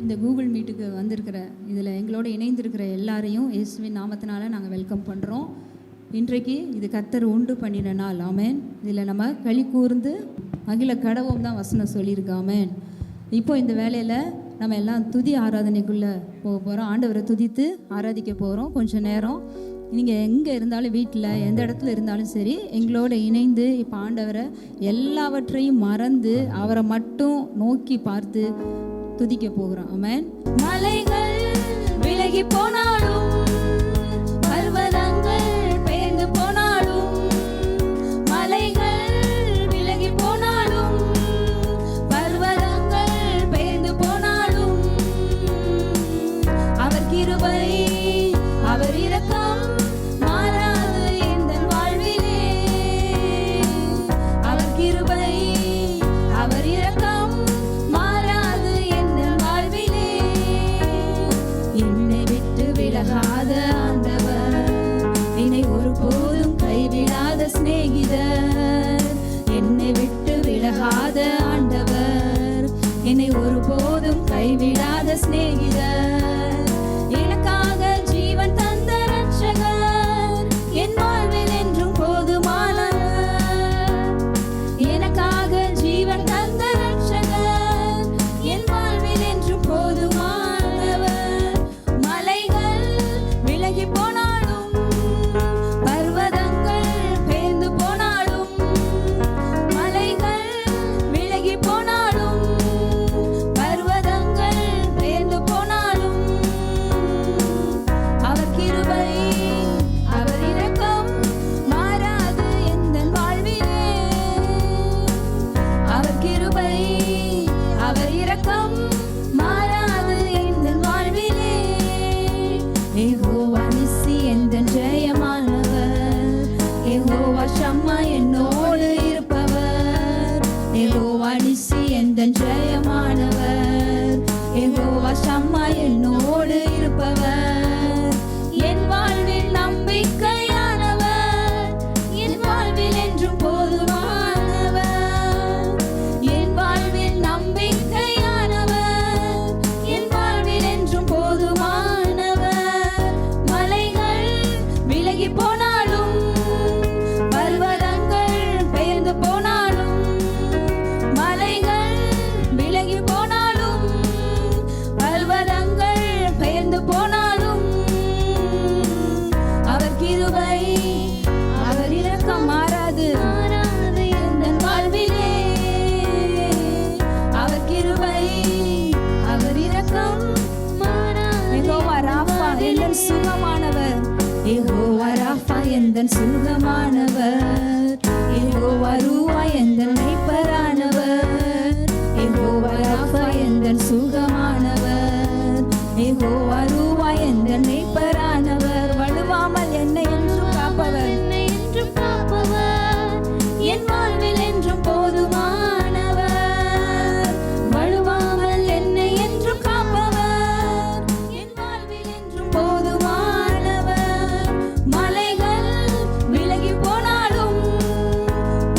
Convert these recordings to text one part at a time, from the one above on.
இந்த கூகுள் மீட்டுக்கு வந்திருக்கிற இதில் எங்களோட இணைந்திருக்கிற எல்லாரையும் இயேசுவின் நாமத்தினால நாங்கள் வெல்கம் பண்ணுறோம். இன்றைக்கு இது கர்த்தர் உண்டு பண்ணின நாள். ஆமேன். இதில் நம்ம களி கூர்ந்து மகிழ கடவோம் தான் வசனம் சொல்லியிருக்கு. ஆமேன். இப்போ இந்த வேலையில் நம்ம எல்லாம் துதி ஆராதனைக்குள்ளே போக போகிறோம். ஆண்டவரை துதித்து ஆராதிக்க போகிறோம். கொஞ்சம் நேரம் நீங்கள் எங்கே இருந்தாலும், வீட்டில் எந்த இடத்துல இருந்தாலும் சரி, எங்களோட இணைந்து இப்போ ஆண்டவரை எல்லாவற்றையும் மறந்து அவரை மட்டும் நோக்கி பார்த்து துதிக்க போகிறோம். ஆமென். மலைகள் விலகி போனாலும், பர்வதங்கள் பெயர்ந்து போனாலும், மலைகள் விலகி போனாலும், பர்வதங்கள் பெயர்ந்து போனாலும், அவர் கிருபை அவர் இரக்கம் மாறாது எந்தன் வாழ்விலே. அவர் கிருபை அவர் இரக்கம் மாறாது எந்தன் வாழ்விலே. என்னை விட்டு விலகாத ஆண்டவர், என்னை ஒருபோதும் கைவிடாத சிநேகிதர். என்னை விட்டு விலகாத ஆண்டவர், என்னை ஒருபோதும் கைவிடாத சிநேகிதர். எனக்காக ஜீவன் தந்த ரட்சகர், என் வாழ்வில் என்றும் போதுமானவர். எனக்காக ஜீவன் தந்த ரட்சகர், என் வாழ்வில் என்றும் போதுமானவர். மலைகள் விலகி போனாலும், பர்வதங்கள் பெயர்ந்து போனாலும், மலைகள் விலகி போனாலும், பர்வதங்கள் பெயர்ந்து போனாலும், அவர் கிருபை அவர் இரக்கம் மாறாது எந்தன் வாழ்விலே. அவர் கிருபை அவர் இரக்கம் மாறாது எந்தன் வாழ்விலே. யெகோவா நிசி எந்தன் ஜெயமானவர், யெகோவா ஷம்மா என்னோடு இருப்பவர். யெகோவா நிசி எந்தன் ஜெயமானவர், யெகோவா ஷம்மா என்னோடு இருப்பவர். என் வாழ்வில் நம்பிக்கையானவர், என் வாழ்வில் என்றும் போதுமானவர். என் வாழ்வில் நம்பிக்கையானவர், என் வாழ்வில் என்றும் போதுமானவர். மலைகள் விலகி போனாலும், பர்வதங்கள் பெயர்ந்து போனாலும், மலைகள் விலகி போனாலும், பர்வதங்கள் பெயர்ந்து போனாலும், அவர் கிருபை அவர் இரக்கம் மாறாது எந்தன் வாழ்விலே. அவர் கிருபை அவர் இரக்கம் மாறாது. யெகோவா ராஃபா எந்தன் சுகமானவர், யெகோவா ராஃபா எந்தன் சுகமானவர். யெகோவா ரூவா எந்தன் மேய்ப்பரானவர், யெகோவா ராஃபா எந்தன் சுகமானவர். யெகோவா ரூவா எந்தன் மேய்ப்பரானவர். வழுவாமல் என்னை என்றும் காப்பவர், என் வாழ்வில் என்றும் போதுமானவர். வழுவாமல் என்னை என்றும் காப்பவர், என் வாழ்வில் என்றும் போதுமானவர். மலைகள் விலகி போனாலும்,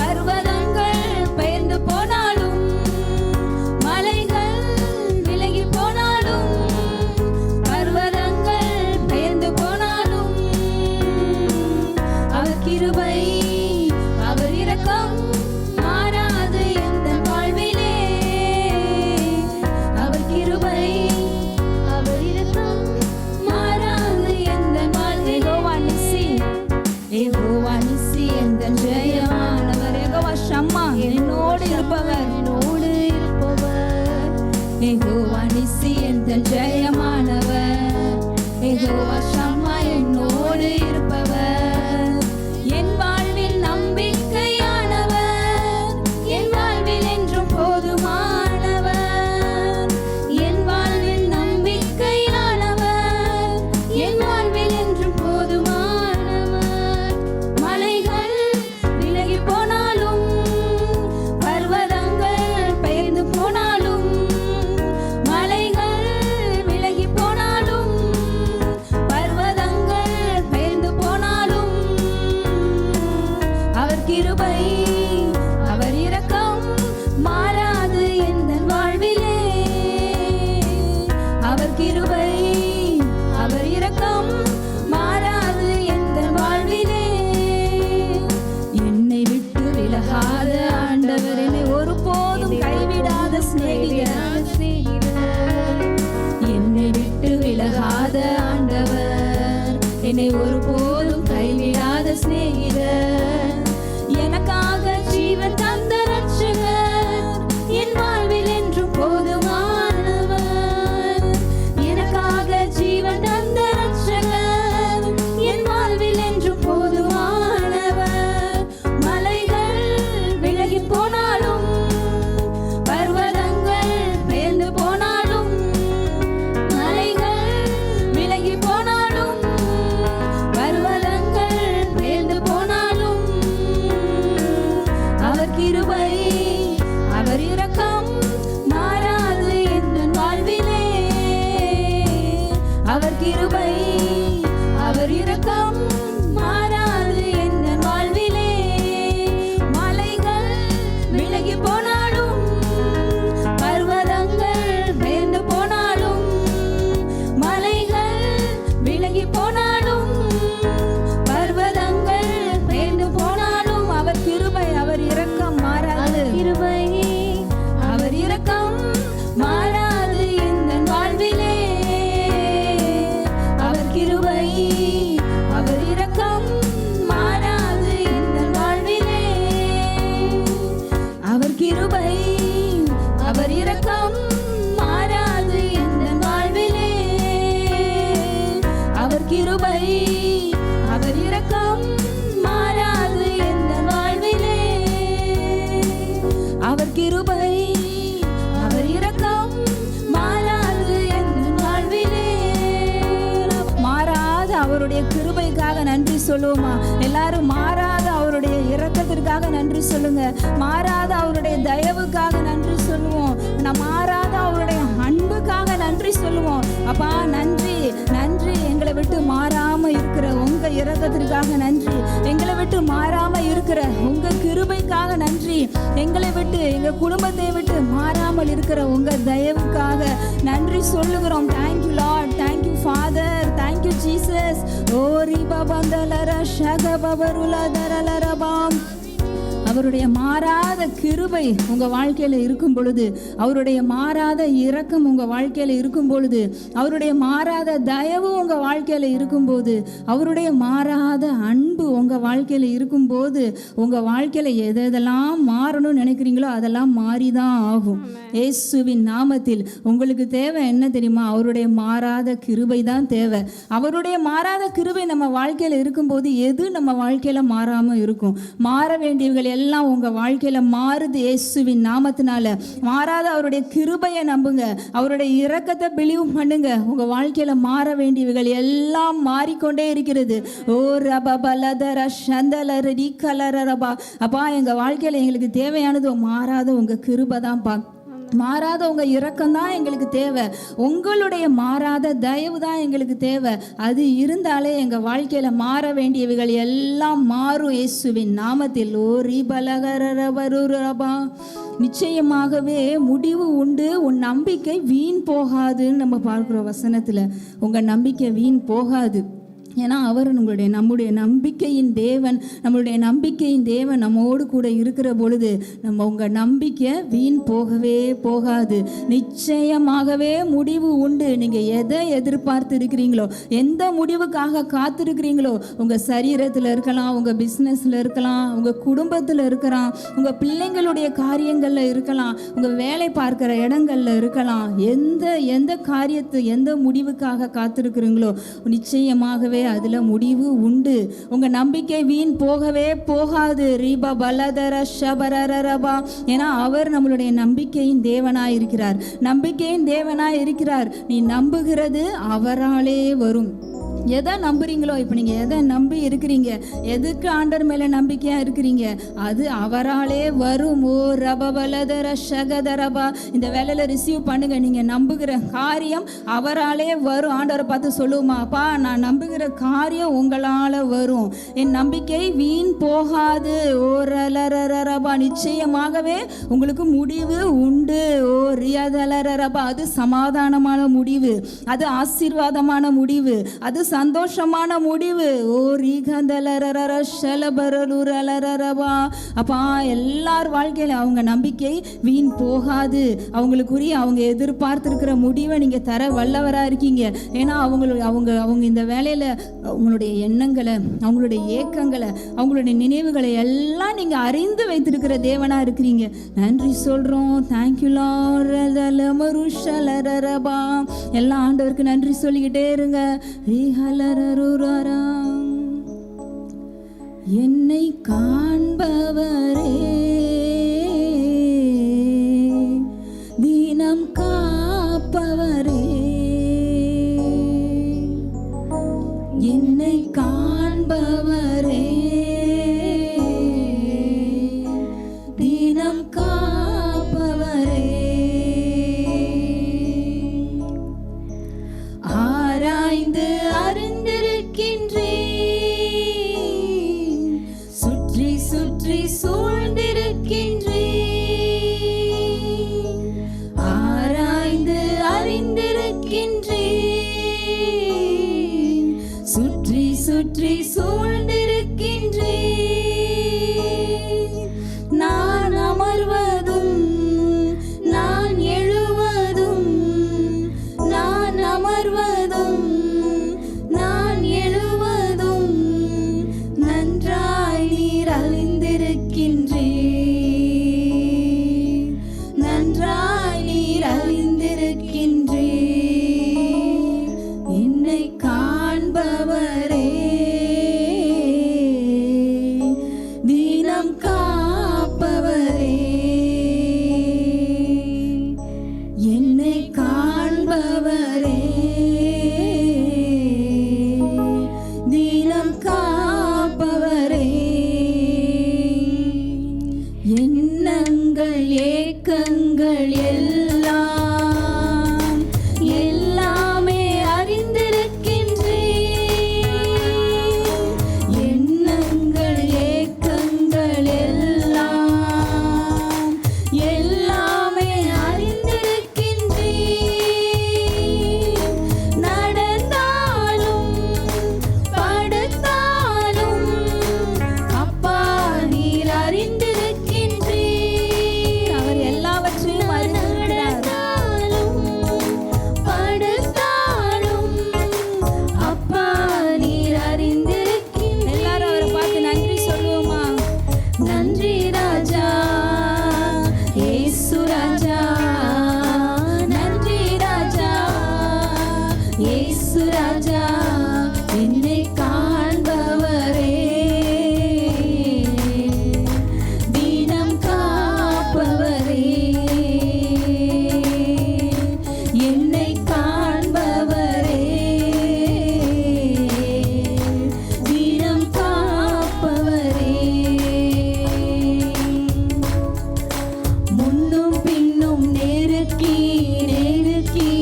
பர்வதங்கள் பெயர்ந்து போனாலும், மலைகள் விலகி போனாலும், பர்வதங்கள் பெயர்ந்து போனாலும், அவர் கிருபை அவர் இரக்கம் மாறாது எந்தன் வாழ்விலே. அவர் கிருபை அவர் இரக்கம் மாறாது எந்தன் வாழ்விலே. யெகோவா நிசி, யெகோவா நிசி எந்தன் ஜெயமானவர். யெகோவா ஷம்மா என்னோடு இருப்பவர், என்னோடு இருப்பவர். யெகோவா நிசி எந்தன் ஜெயமானவர், யெகோவா ஷம்மா என்னோடு இருப்பவர். என் வாழ்வில் நம்பிக்கையானவர், என் வாழ்வில் என்றும் போதுமானவர். என் வாழ்வில் நம்பிக்கையானவர், என் வாழ்வில் என்றும் போதுமானவர். மலைகள் விலகி போனாலும், பர்வதங்கள் பெயர்ந்து போனாலும், மலைகள் விலகி போனாலும், பர்வதங்கள் கிருபை அவர் இரக்கம் மாறாது எந்த வாழ்விலே. அவர் கிருபை அவர் இரக்கம் மாறாது எந்த வாழ்விலே. மாறாத அவருடைய கிருபைக்காக நன்றி சொல்லுவோமா? எல்லாரும் மாறாத அவருடைய இரக்கத்திற்காக நன்றி சொல்லுங்க. மாறாத அவருடைய தயவுக்காக நன்றி சொல்லுவோம். நான் மாறாத அவருடைய அன்புக்காக நன்றி சொல்லுவோம். அப்பா நன்றி நன்றி. எங்களை விட்டு மாறாம இருக்கிற உங்க இரக்கத்திற்காக நன்றி. எங்களை விட்டு மாறாம இருக்கிற உங்க கிருபைக்காக நன்றி. எங்களை விட்டு எங்க குடும்பத்தை விட்டு மாறாமல் இருக்கிற உங்க தயவுக்காக நன்றி சொல்லுகிறோம். Thank you Lord, thank you Father, thank you Jesus. ஓரி பபந்தலர ஷகபபருலதரலரபாம். அவருடைய மாறாத கிருபை உங்க வாழ்க்கையில இருக்கும் பொழுது, அவருடைய மாறாத இரக்கம் உங்க வாழ்க்கையில இருக்கும் பொழுது, அவருடைய மாறாத தயவு உங்க வாழ்க்கையில இருக்கும்போது, அவருடைய மாறாத அன்பு உங்க வாழ்க்கையில இருக்கும்போது, உங்க வாழ்க்கையில எதெல்லாம் மாறணும்னு நினைக்கிறீங்களோ அதெல்லாம் மாறிதான் ஆகும். இயேசுவின் நாமத்தில் உங்களுக்கு தேவை என்ன தெரியுமா? அவருடைய மாறாத கிருபை தான் தேவை. அவருடைய மாறாத கிருபை நம்ம வாழ்க்கையில இருக்கும்போது எது நம்ம வாழ்க்கையில மாறாம இருக்கும்? மாற வேண்டியவர்கள் எல்லாம் உங்க வாழ்க்கையில மாறுது இயேசுவின் நாமத்தினால. மாறாத அவருடைய கிருபையை நம்புங்க, அவருடைய இரக்கத்தை பிலீவ் பண்ணுங்க. உங்க வாழ்க்கையில மாற வேண்டியவர்கள் எல்லாம் மாறிக்கொண்டே இருக்கிறது. ஓ ரபபலதர சந்தலரி கலரபா. அப்பா எங்க வாழ்க்கையில எங்களுக்கு தேவையானது மாறாத உங்க கிருபை தான்ப்பா. மாறாத உங்க இரக்கம் தான் எங்களுக்கு தேவை. உங்களுடைய மாறாத தயவு தான் எங்களுக்கு தேவை. அது இருந்தாலே எங்க வாழ்க்கையில மாற வேண்டியவைகள் எல்லாம் மாறும் இயேசுவின் நாமத்தில். ஓ ரீபலகரபருரபா. நிச்சயமாகவே முடிவு உண்டு. உன் நம்பிக்கை வீண் போகாதுன்னு நம்ம பார்க்கிறோம் வசனத்துல. உங்க நம்பிக்கை வீண் போகாது. ஏன்னா அவர் நம்முடைய நம்பிக்கையின் தேவன். நம்மளுடைய நம்பிக்கையின் தேவன் நம்மோடு கூட இருக்கிற பொழுது உங்கள் நம்பிக்கை வீண் போகவே போகாது. நிச்சயமாகவே முடிவு உண்டு. நீங்கள் எதை எதிர்பார்த்து இருக்கிறீங்களோ, எந்த முடிவுக்காக காத்திருக்கிறீங்களோ, உங்கள் சரீரத்தில் இருக்கலாம், உங்கள் பிஸ்னஸில் இருக்கலாம், உங்கள் குடும்பத்தில் இருக்கலாம், உங்கள் பிள்ளைங்களுடைய காரியங்களில் இருக்கலாம், உங்கள் வேலை பார்க்குற இடங்களில் இருக்கலாம். எந்த காரியத்து எந்த முடிவுக்காக காத்திருக்கிறீங்களோ நிச்சயமாகவே அதுல முடிவு உண்டு. உங்க நம்பிக்கை வீண் போகவே போகாது. ரீபா பலதர ஷபரரபா. ஏன்னா அவர் நம்மளுடைய நம்பிக்கையின் தேவனாய் இருக்கிறார். நம்பிக்கையின் தேவனாய் இருக்கிறார். நீ நம்புகிறது அவராலே வரும். எதை நம்புறீங்களோ, இப்போ நீங்கள் எதை நம்பி இருக்கிறீங்க, எதுக்கு ஆண்டவர் மேலே நம்பிக்கையாக இருக்கிறீங்க, அது அவராலே வரும். ஓ ரபபலதர ஷகதரபா. இந்த வேலையில் ரிசீவ் பண்ணுங்க. நீங்கள் நம்புகிற காரியம் அவராலே வரும். ஆண்டவரை பார்த்து சொல்லுவோமா? அப்பா நான் நம்புகிற காரியம் உங்களால் வரும். என் நம்பிக்கை வீண் போகாது. ஓ ரலரரபா. நிச்சயமாகவே உங்களுக்கு முடிவு உண்டு. ஓ ரியதலரபா. அது சமாதானமான முடிவு, அது ஆசீர்வாதமான முடிவு, அது சந்தோஷமான முடிவு. ஓ ரீகந்தலரர ஷலபரலுரலரபா. அப்பா எல்லார் வாழ்க்கையில அவங்க நம்பிக்கை வீண் போகாது. அவங்களுக்குரிய அவங்க எதிர்பார்த்திருக்கிற முடிவை நீங்க தர வல்லவரா இருக்கீங்க. ஏன்னா அவங்க இந்த வேலையில அவங்களுடைய எண்ணங்களை, அவங்களுடைய ஏக்கங்களை, அவங்களுடைய நினைவுகளை எல்லாம் நீங்க அறிந்து வைத்திருக்கிற தேவனா இருக்கிறீங்க. நன்றி சொல்றோம். Thank you Lord. எல்லா ஆண்டவருக்கு நன்றி சொல்லிக்கிட்டே இருங்க. என்னை காண்பவரே, தினம் காப்பவரே, என்னை காண்பவரே, தினம் காப்பவரே, ஆராய்ந்து அறிந்திருக்கின்றேன், சுற்றி சுற்றி சூழ்ந்திருக்கின்றேன், காண்பவரே, தினம் காப்பவரே, எண்ணங்கள் ஏக்கங்கள் எல்லாம் எல்லாமே அறிந்திருக்கின்றீர். எண்ணங்கள் ஏக்கங்கள் எல்லாம் எல்லாமே அறிந்திருக்கின்றீர். நடந்தாலும் படுத்தாலும் அப்பா நீர் அறிந்திருக்கின்றீர். அவர் எல்லாவற்றையும் அறிந்திருக்கிறார். படுத்தாலும் அப்பா நீர் அறிந்திருக்கின்றீர். எல்லாரும் அவரை பார்த்து நன்றி சொல்லுவோமா? நன்றி ராஜா இயேசு ராஜா, நன்றி ராஜா இயேசு ராஜா, என்னை காண்பவரே, தினம் காப்பவரே, என்னை காண்பவரே, தினம் காப்பவரே. முன்னும் பின்னும் நெருக்கி நெருக்கி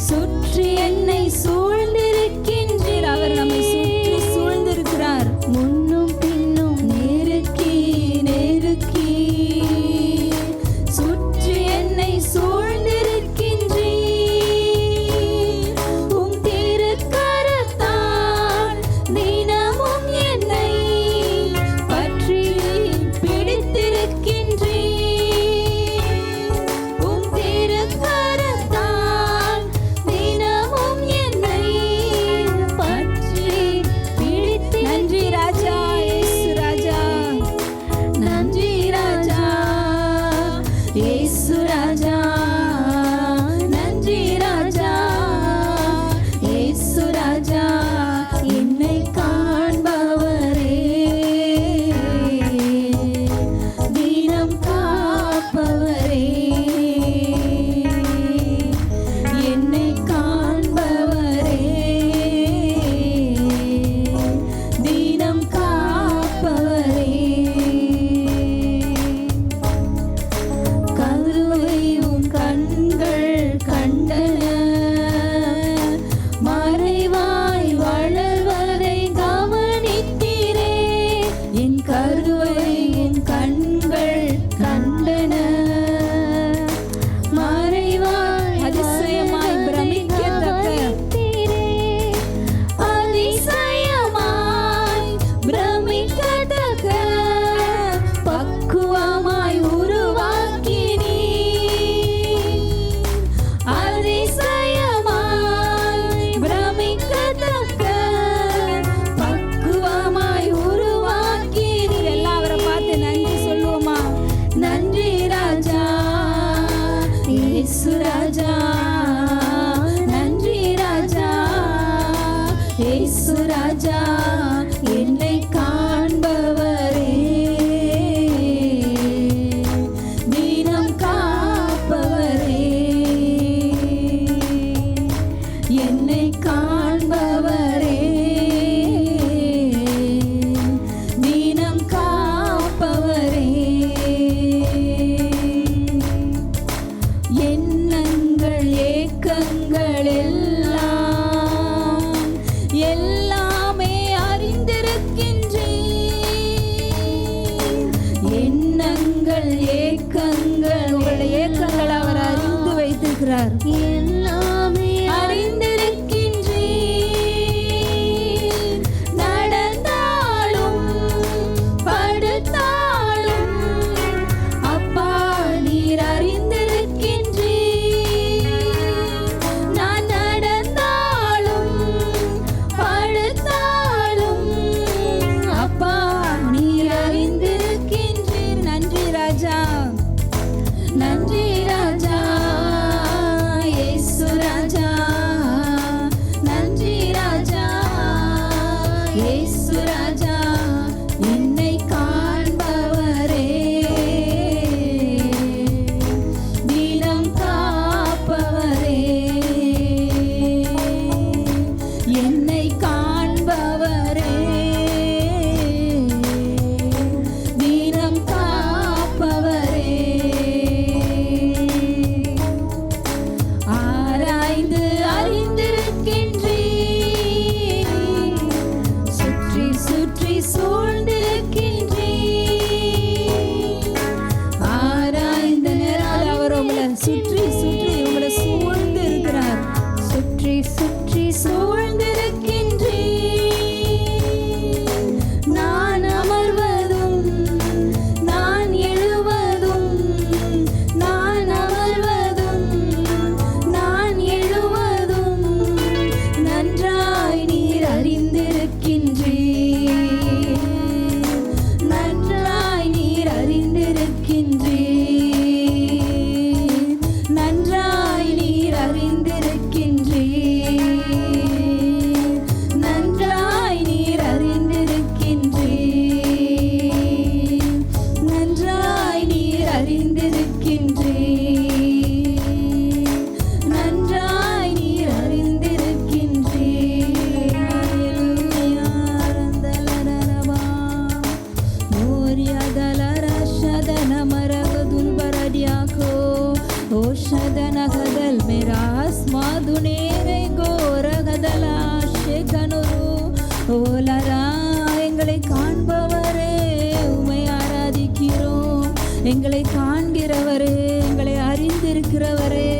சுற்றி என்னை சூழ்ந்திருக்கின்றீர். அவர் நம்மை சுற்றி சூழ்ந்திருக்கிறார். முன்னும் பின்னும் நெருக்கி நெருக்கி சுற்றி என்னை சூழ்ந்திருக்கின்றீர். உம் திருக்கரத்தால் தினமும் என்னை பற்றி பிடித்திருக்கின்றீர். உம் திருக்கரத்தால் தினமும் என்னை பற்றி பிடித்து. நன்றி ராஜா இயேசு ராஜா, நன்றி ராஜா இயேசு ராஜா, நன்றி ராஜா இயேசு ராஜா, என்னை காண்பவரே, தினம் காப்பவரே, என்னை காண்பவரே, தினம் காப்பவரே. கருவையும் கண்கள் கண்டன, மறைவாய் வளர்வதை கவனித்தீரே. என் கருவையும் கண்கள் கண்டன, மறைவாய் அதிசயமாய் பிரமிக்கத்தக்க, அதிசயமாய் பிரமிக்கத்தக்க பக்குவமாய் உருவாக்கினீர். அதிசயமாய் பிரமிக்கத்தக்க பக்குவமாய் உருவாக்கினீர். எல்லாவரை பார்த்து நன்றி சொல்லுவோமா? நன்றி ராஜா இயேசு ராஜா, நன்றி ராஜா இயேசு ராஜா, என்னை காண்பவரே, தினம் காப்பவரே, என்னை காண்பவரே, தினம் காப்பவரே. எண்ணங்கள் ஏக்கங்கள் எல்லாம் எல்லாமே அறிந்திருக்கின்றீர். எண்ணங்கள் ஏக்கங்கள், உங்களுடைய ஏக்கங்கள் அவர் அறிந்து வைத்திருக்கிறார். எல்லாமே அறிந்திருக்கின்றீர். நடந்தாலும் படுத்தாலும் அப்பா நீர் அறிந்திருக்கின்றீர். நான் நடந்தாலும் படுத்தாலும் அப்பா நீர் அறிந்திருக்கின்றீர். நன்றி ராஜா, நன்றி ராஜா இயேசு ராஜா, मेरास माधुनेरे गोरगदला शेकनुरु ஓலரா எங்களை காண்பவரே உம்மை ஆராதிக்கிறோம். எங்களை காண்கிறவரே, எங்களை அறிந்திருக்கிறவரே,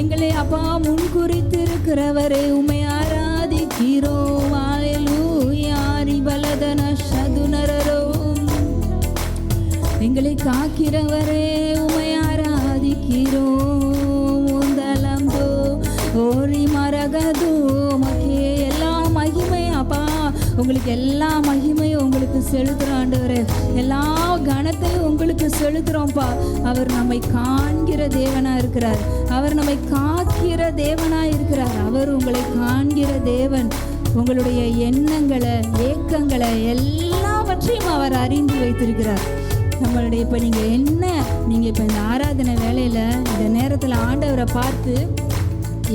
எங்களை அப்பா முன்குறித்திருக்கிறவரே உம்மை ஆராதிக்கிறோம். அல்லேலூயா ரிபலதன சதுனரரோ எங்களை காக்கிறவரே உம்மை ஆராதிக்கிறோம். உந்தலம்தோ ஓரி மரகதோ மக்கே எல்லா மகிமை அப்பா உங்களுக்கு எல்லா மகிமையும் உங்களுக்கு செலுத்துகிறோம் ஆண்டவரே. எல்லா கனத்தையும் உங்களுக்கு செலுத்துகிறோம்ப்பா. அவர் நம்மை காண்கிற தேவனாக இருக்கிறார். அவர் நம்மை காக்கிற தேவனாக இருக்கிறார். அவர் உங்களை காண்கிற தேவன். உங்களுடைய எண்ணங்களை, ஏக்கங்களை எல்லாவற்றையும் அவர் அறிந்து வைத்திருக்கிறார். நம்மளுடைய இப்போ நீங்கள் இப்போ இந்த ஆராதனை வேலையில் இந்த நேரத்தில் ஆண்டவரை பார்த்து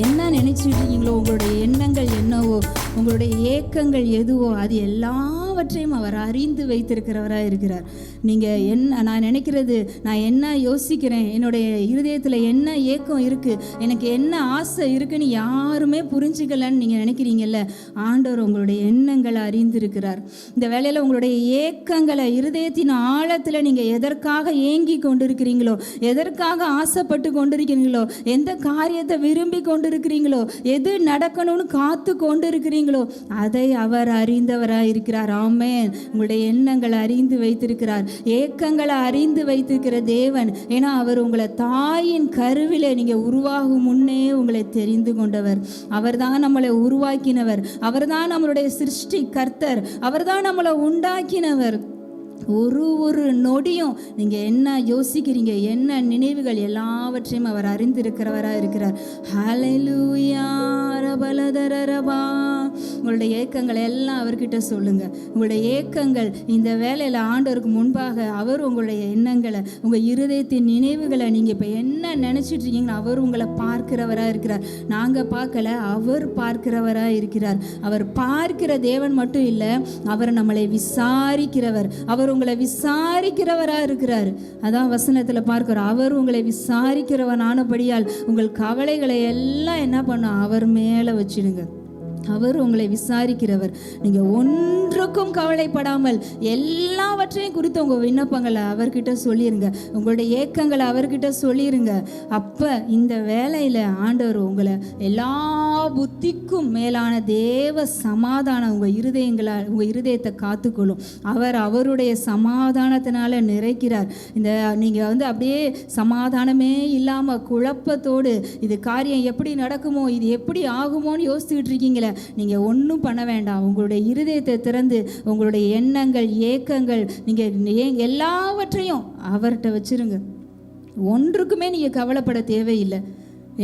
என்ன நினைச்சிட்டு இருக்கீங்களோ, உங்களுடைய எண்ணங்கள் என்னவோ, உங்களுடைய ஏக்கங்கள் எதுவோ, அது எல்லாவற்றையும் அவர் அறிந்து வைத்திருக்கிறவராக இருக்கிறார். நீங்கள் நான் நினைக்கிறது, நான் என்ன யோசிக்கிறேன், என்னுடைய இருதயத்தில் என்ன ஏக்கம் இருக்குது, எனக்கு என்ன ஆசை இருக்குன்னு யாருமே புரிஞ்சுக்கலன்னு நீங்கள் நினைக்கிறீங்கல்ல, ஆண்டவர் உங்களுடைய எண்ணங்களை அறிந்திருக்கிறார். இந்த வேளையில் உங்களுடைய ஏக்கங்களை, இருதயத்தின் ஆழத்தில் நீங்கள் எதற்காக ஏங்கி கொண்டிருக்கிறீங்களோ, எதற்காக ஆசைப்பட்டு கொண்டிருக்கிறீங்களோ, எந்த காரியத்தை விரும்பி கொண்டிருக்கிறீங்களோ, எது நடக்கணும்னு காத்து கொண்டிருக்கிறீங்களோ, அதை அவர் அறிந்தவராக இருக்கிறார். ஆமென். உங்களுடைய எண்ணங்களை அறிந்து வைத்திருக்கிறார், ஏக்கங்களை அறிந்து வைத்திருக்கிற தேவன். ஏன்னா அவர் உங்களை தாயின் கருவிலே நீங்கள் உருவாகும் முன்னே உங்களை தெரிந்து கொண்டவர். அவர் தான் நம்மளை உருவாக்கினவர். அவர் தான் நம்மளுடைய சிருஷ்டி கர்த்தர். அவர் தான் நம்மளை உண்டாக்கினவர். ஒரு நொடியும் நீங்கள் என்ன யோசிக்கிறீங்க, என்ன நினைவுகள், எல்லாவற்றையும் அவர் அறிந்திருக்கிறவராக இருக்கிறார். ஹல்லேலூயா ரபலதரரபா. உங்களுடைய ஏக்கங்களை எல்லாம் அவர்கிட்ட சொல்லுங்க. உங்களுடைய ஏக்கங்கள் இந்த வேலையில் ஆண்டவருக்கு முன்பாக அவர் உங்களுடைய எண்ணங்களை, உங்கள் இருதயத்தின் நினைவுகளை, நீங்கள் இப்போ என்ன நினச்சிட்டு இருக்கீங்கன்னு அவர் உங்களை பார்க்கிறவராக இருக்கிறார். நாங்கள் பார்க்கல, அவர் பார்க்கிறவராக இருக்கிறார். அவர் பார்க்கிற தேவன் மட்டும் இல்லை, அவர் நம்மளை விசாரிக்கிறவர். அவர் உங்களை விசாரிக்கிறவராக இருக்கிறார். அதான் வசனத்தில் பார்க்கிறோம். அவர் உங்களை விசாரிக்கிறவனானபடியால் உங்கள் கவலைகளை எல்லாம் என்ன பண்ணும், அவர் மேலே வச்சிடுங்க. அவர் உங்களை விசாரிக்கிறவர். நீங்கள் ஒன்றுக்கும் கவலைப்படாமல் எல்லாவற்றையும் குறித்து உங்கள் விண்ணப்பங்களை அவர்கிட்ட சொல்லிடுங்க. உங்களுடைய ஏக்கங்களை அவர்கிட்ட சொல்லிடுங்க. அப்போ இந்த வேலையில் ஆண்டவர் உங்களை எல்லா புத்திக்கும் மேலான தேவ சமாதானம் உங்கள் இருதயத்தை காத்துக்கொள்ளும். அவர் அவருடைய சமாதானத்தினால நிறைக்கிறார். இந்த நீங்கள் அப்படியே சமாதானமே இல்லாமல் குழப்பத்தோடு இது காரியம் எப்படி நடக்குமோ, இது எப்படி ஆகுமோன்னு யோசிச்சுக்கிட்டு இருக்கீங்களே, நீங்கள் ஒன்றும் பண்ண வேண்டாம். உங்களுடைய இருதயத்தை திறந்து உங்களுடைய எண்ணங்கள், ஏக்கங்கள், நீங்கள் எல்லாவற்றையும் அவர்கிட்ட வச்சிருங்க. ஒன்றுக்குமே நீங்கள் கவலைப்பட தேவையில்லை.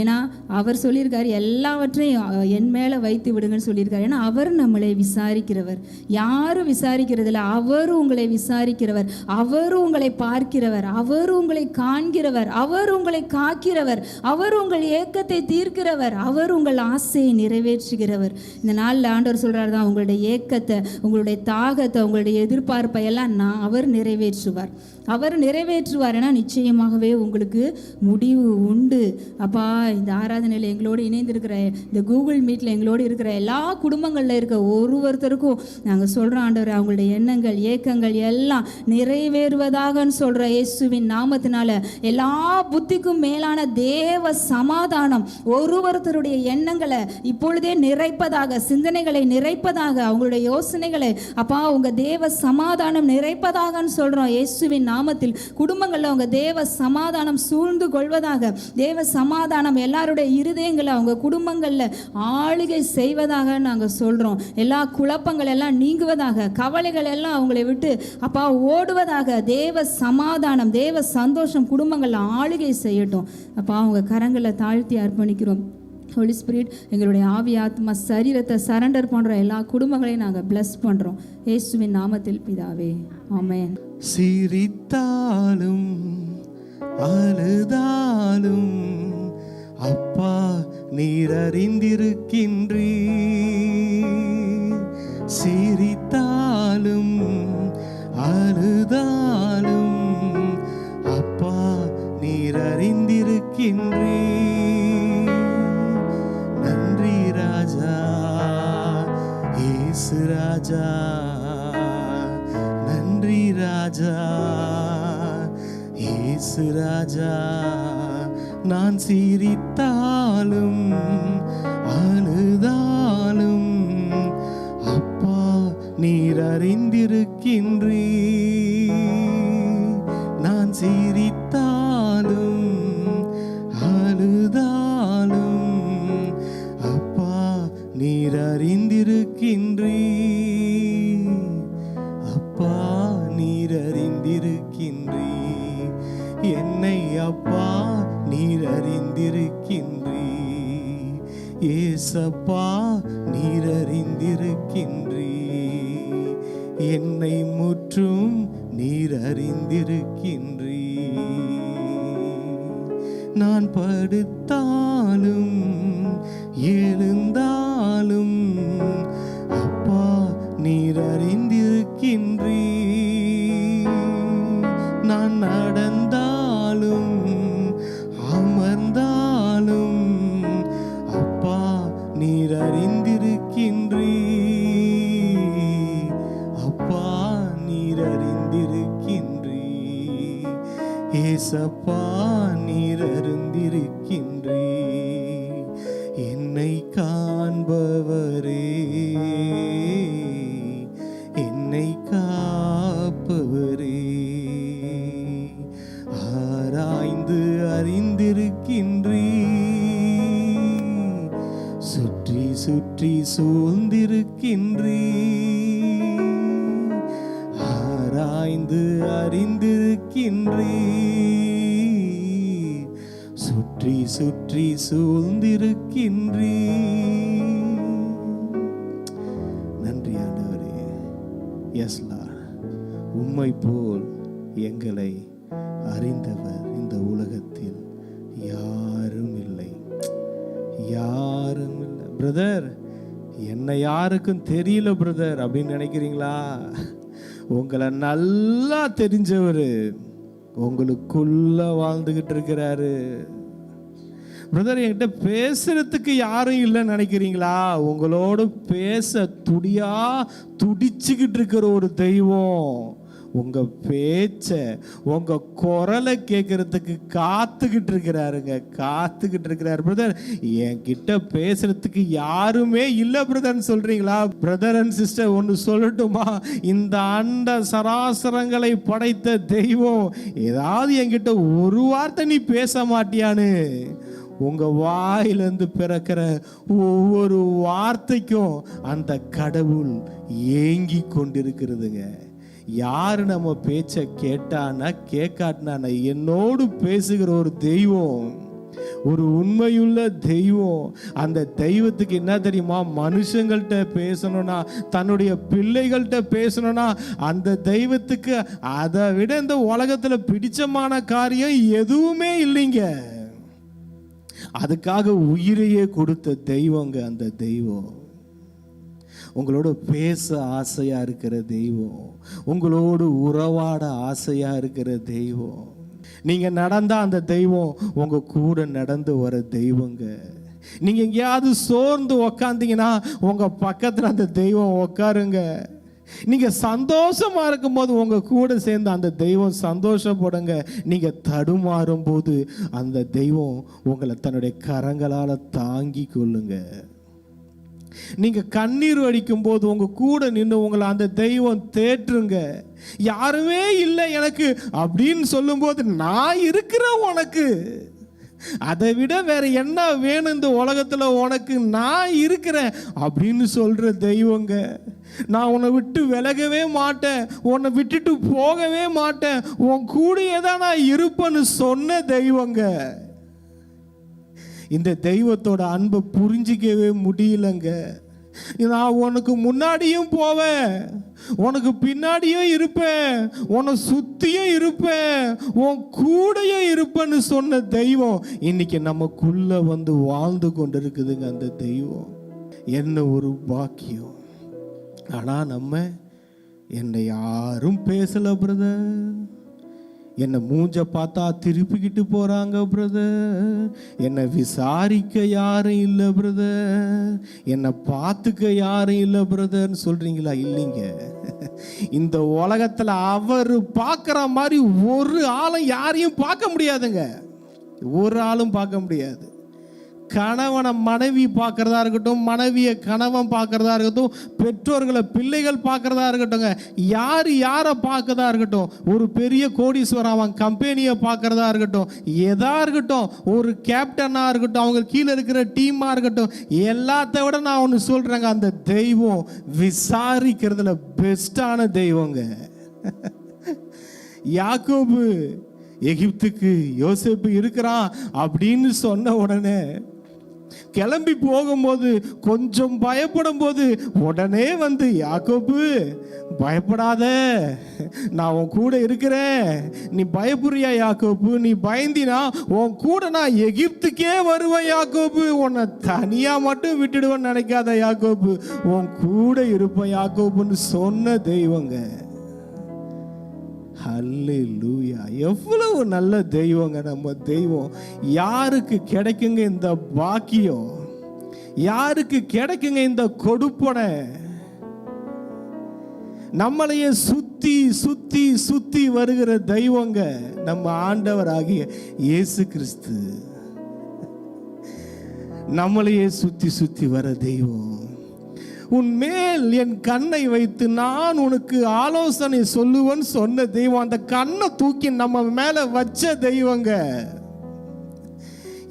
ஏன்னா அவர் சொல்லியிருக்காரு, எல்லாவற்றையும் என் மேலே வைத்து விடுங்கன்னு சொல்லியிருக்காரு. ஏன்னா அவர் நம்மளை விசாரிக்கிறவர். யாரும் விசாரிக்கிறதில்ல, அவர் உங்களை விசாரிக்கிறவர். அவர் உங்களை பார்க்கிறவர். அவர் உங்களை காண்கிறவர். அவர் உங்களை காக்கிறவர். அவர் உங்கள் ஏக்கத்தை தீர்க்கிறவர். அவர் உங்கள் ஆசையை நிறைவேற்றுகிறவர். இந்த நாளில் ஆண்டவர் சொல்கிறார் தான், உங்களுடைய ஏக்கத்தை, உங்களுடைய தாகத்தை, உங்களுடைய எதிர்பார்ப்பை எல்லாம் அவர் நிறைவேற்றுவார். அவர் நிறைவேற்றுவார். ஏன்னா நிச்சயமாகவே உங்களுக்கு முடிவு உண்டு. அப்பா, இந்த ஆராதனையில் எங்களோடு இணைந்திருக்கிற, இந்த கூகுள் மீட்டில் எங்களோடு இருக்கிற எல்லா குடும்பங்களில் இருக்க ஒருத்தருக்கும் நாங்கள் சொல்கிறோம், ஆண்டவர் அவங்களுடைய எண்ணங்கள், ஏக்கங்கள் எல்லாம் நிறைவேறுவதாகன்னு சொல்கிற இயேசுவின் நாமத்தினால எல்லா புத்திக்கும் மேலான தேவ சமாதானம் ஒருவருத்தருடைய எண்ணங்களை இப்பொழுதே நிறைப்பதாக, சிந்தனைகளை நிறைப்பதாக, அவங்களுடைய யோசனைகளை அப்பா உங்கள் தேவ சமாதானம் நிறைப்பதாகன்னு சொல்கிறோம். இயேசுவின் நாமத்தில் குடும்பங்களில் அவங்க தேவ சமாதானம் சூழ்ந்து கொள்வதாக, தேவ சமாதானம் எல்லாருடைய இருதயங்களை அவங்க குடும்பங்களில் ஆளுகை செய்வதாக நாங்கள் சொல்கிறோம். எல்லா குழப்பங்கள் எல்லாம் நீங்குவதாக, கவலைகள் எல்லாம் அவங்களை விட்டு அப்பா ஓடுவதாக, தேவ சமாதானம், தேவ சந்தோஷம் குடும்பங்களில் ஆளுகை செய்யட்டும். அப்பா அவங்க கரங்களை தாழ்த்தி அர்ப்பணிக்கிறோம். ஹோலி ஸ்பிரிட், எங்களுடைய ஆவி, ஆத்மா, சரீரத்தை சரண்டர் பண்ணுற எல்லா குடும்பங்களையும் நாங்கள் பிளஸ் பண்ணுறோம். இயேசுவின் நாமத்தில் பிதாவே, ஆமென். சிரித்தாலும் அழுதாலும் அப்பா நீர் அறிந்திருக்கின்றீர். சிரித்தாலும் அழுதாலும் அப்பா நீர் அறிந்திருக்கின்றீர். ராஜா, நன்றி ராஜா. இயேசு ராஜா, நான் சிரித்தாலும் அழுதாலும் அப்பா நீர் அறிந்திருக்கின்றீ. நான் சிரித்தாலும் அழுதாலும் அப்பா நீர் அறிந்திருக்கின்றீ. அப்பா நீர் அறிந்திருக்கின்றீ. என்னை அப்பா நீர் அறிந்திருக்கின்றீ. ஏசப்பா நீர் அறிந்திருக்கின்றீ. என்னை முற்றும் நீர் அறிந்திருக்கின்றீ. நான் படுத்தாலும் எழுந்தாலும் அப்பா நீர் அறிந்திருக்கின்றீ. நான் நடந்தாலும் அமர்ந்தாலும் அப்பா நீர் அறிந்திருக்கின்றீ. அப்பா நீர் அறிந்திருக்கின்றீ. ஏசப்பா நீர் அறிந்திருக்கின்றீ. என்னை காண்பவரே, என்னை காப்பவரே, ஆராய்ந்து அறிந்திருக்கின்றீ. சுற்றி சுற்றி சூழ்ந்திருக்கின்றீ. ஆராய்ந்து அறிந்திருக்கின்றீ. சுற்றி சுற்றி சூழ்ந்திருக்கின்றீ. நன்றி ஆண்டவரே. எஸ் லார்ட், உம்மை போல் எங்களை அறிந்தவர் இந்த உலகத்தில் யாரும் இல்லை, யாரும் இல்லை. பிரதர், என்னை யாருக்கும் தெரியல பிரதர் அப்படின்னு நினைக்கிறீங்களா? உங்களை நல்லா தெரிஞ்சவர் உங்களுக்குள்ள வாழ்ந்துகிட்டு இருக்கிறாரு. பிரதர், என்கிட்ட பேசுறதுக்கு யாரும் இல்லைன்னு நினைக்கிறீங்களா? உங்களோட பேச துடிச்சுக்கிட்டு இருக்கிற ஒரு தெய்வம் உங்க பேச்ச, உங்க குரலை கேட்கறதுக்கு காத்துக்கிட்டு இருக்கிறாருங்க, காத்துக்கிட்டு இருக்கிறாரு. பிரதர், என்கிட்ட பேசுறதுக்கு யாருமே இல்லை பிரதர்ன்னு சொல்றீங்களா? பிரதர் அண்ட் சிஸ்டர், ஒன்று சொல்லட்டுமா? இந்த அண்ட சராசரங்களை படைத்த தெய்வம் ஏதாவது என்கிட்ட ஒரு வார்த்தை நீ பேச மாட்டியான்னு உங்க வாயிலிருந்து பிறக்கிற ஒவ்வொரு வார்த்தைக்கும் அந்த கடவுள் ஏங்கி கொண்டிருக்கிறதுங்க. யாரு நம்ம பேச்ச கேட்டானா கேட்காட்டினா என்னோடு பேசுகிற ஒரு தெய்வம், ஒரு உண்மையுள்ள தெய்வம். அந்த தெய்வத்துக்கு என்ன தெரியுமா? மனுஷங்கள்கிட்ட பேசணும்னா, தன்னுடைய பிள்ளைகள்கிட்ட பேசணும்னா, அந்த தெய்வத்துக்கு அதை விட இந்த உலகத்துல பிடிச்சமான காரியம் எதுவுமே இல்லைங்க. அதுக்காக உயிரையே கொடுத்த தெய்வங்க அந்த தெய்வம். உங்களோட பேச ஆசையா இருக்கிற தெய்வம், உங்களோடு உறவாட ஆசையா இருக்கிற தெய்வம். நீங்க நடந்தா அந்த தெய்வம் உங்க கூட நடந்து வர தெய்வங்க. நீங்க எங்கேயாவது சோர்ந்து உக்காந்தீங்கன்னா உங்க பக்கத்துல அந்த தெய்வம் உக்காருங்க. நீங்க சந்தோஷமா இருக்கும்போது உங்க கூட சேர்ந்து அந்த தெய்வம் சந்தோஷப்படுங்க. நீங்க தடுமாறும் போது அந்த தெய்வம் உங்களை தன்னுடைய கரங்களால தாங்கி கொள்ளுங்க. நீங்க கண்ணீர் வடிக்கும் போது உங்க கூட நின்று உங்களை அந்த தெய்வம் தேற்றுங்க. யாருமே இல்லை எனக்கு அப்படின்னு சொல்லும் போது, நான் இருக்கிறேன் உனக்கு, அதை விட வேற என்ன வேணும் இந்த உலகத்துல உனக்கு, நான் இருக்கிறேன் அப்படின்னு சொல்ற தெய்வங்க. நான் உன்னை விட்டு விலகவே மாட்டேன், உன்னை விட்டுட்டு போகவே மாட்டேன், உன் கூடயே தான் நான் இருப்பேன்னு சொன்ன தெய்வங்க. இந்த தெய்வத்தோட அன்பை புரிஞ்சிக்கவே முடியலங்க. நான் உனக்கு முன்னாடியும் போவேன், உனக்கு பின்னாடியும் இருப்பேன், உன்னை சுத்தியும் இருப்பேன், உன் கூடயும் இருப்பேன்னு சொன்ன தெய்வம் இன்னைக்கு நமக்குள்ள வந்து வாழ்ந்து கொண்டு இருக்குதுங்க. அந்த தெய்வம் என்ன ஒரு பாக்கியம். ஆனா நம்ம என்னை யாரும் பேசல பிரதர், என்னை மூஞ்ச பார்த்தா திருப்பிக்கிட்டு போறாங்க பிரதர், என்னை விசாரிக்க யாரும் இல்லை பிரதர், என்னை பார்த்துக்க யாரும் இல்லை பிரதர்ன்னு சொல்றீங்களா? இல்லைங்க. இந்த உலகத்துல அவர் பார்க்குற மாதிரி ஒரு ஆளும் யாரையும் பார்க்க முடியாதுங்க. ஒரு ஆளும் பார்க்க முடியாது. கணவனை மனைவி பார்க்கறதா இருக்கட்டும், மனைவியை கணவன் பார்க்கறதா இருக்கட்டும், பெற்றோர்களை பிள்ளைகள் பார்க்கறதா இருக்கட்டும்ங்க, யார் யாரை பார்க்கறதா இருக்கட்டும், ஒரு பெரிய கோடீஸ்வரன் அவன் கம்பெனியை பார்க்கறதா இருக்கட்டும், எதா இருக்கட்டும், ஒரு கேப்டனாக இருக்கட்டும், அவங்க கீழே இருக்கிற டீமாக இருக்கட்டும், எல்லாத்த விட நான் ஒன்று சொல்கிறேங்க, அந்த தெய்வம் விசாரிக்கிறதுல பெஸ்டான தெய்வங்க. யாக்கோபு எகிப்துக்கு யோசேப்பு இருக்கிறான் அப்படின்னு சொன்ன உடனே கிளம்பி போகும்போது கொஞ்சம் பயப்படும் போது உடனே வந்து, யாக்கோபு பயப்படாத, நான் உன் கூட இருக்கிறேன், நீ பயப்படுறியா யாக்கோபு, நீ பயந்தினா உன் கூட நான் எகிப்துக்கே வருவேன் யாக்கோபு, உன்னை தனியா மட்டும் விட்டுடுவேன்னு நினைக்காத யாக்கோபு, உன் கூட இருப்பேன் யாக்கோபுன்னு சொன்ன தெய்வங்க. ஹல்லேலூயா! எவ்வளவு நல்ல தெய்வங்க நம்ம தெய்வம். யாருக்கு கிடைக்குங்க இந்த பாக்கியம்? யாருக்கு கிடைக்குங்க இந்த கொடுப்பனை? நம்மளையே சுத்தி சுத்தி சுத்தி வருகிற தெய்வங்க நம்ம ஆண்டவராகிய இயேசு கிறிஸ்து. நம்மளையே சுத்தி சுத்தி வர தெய்வம். உன்மேல் என் கண்ணை வைத்து நான் உனக்கு ஆலோசனை சொல்லுவேன்னு சொன்ன தெய்வம். அந்த கண்ணை தூக்கி நம்ம மேல வச்ச தெய்வங்க.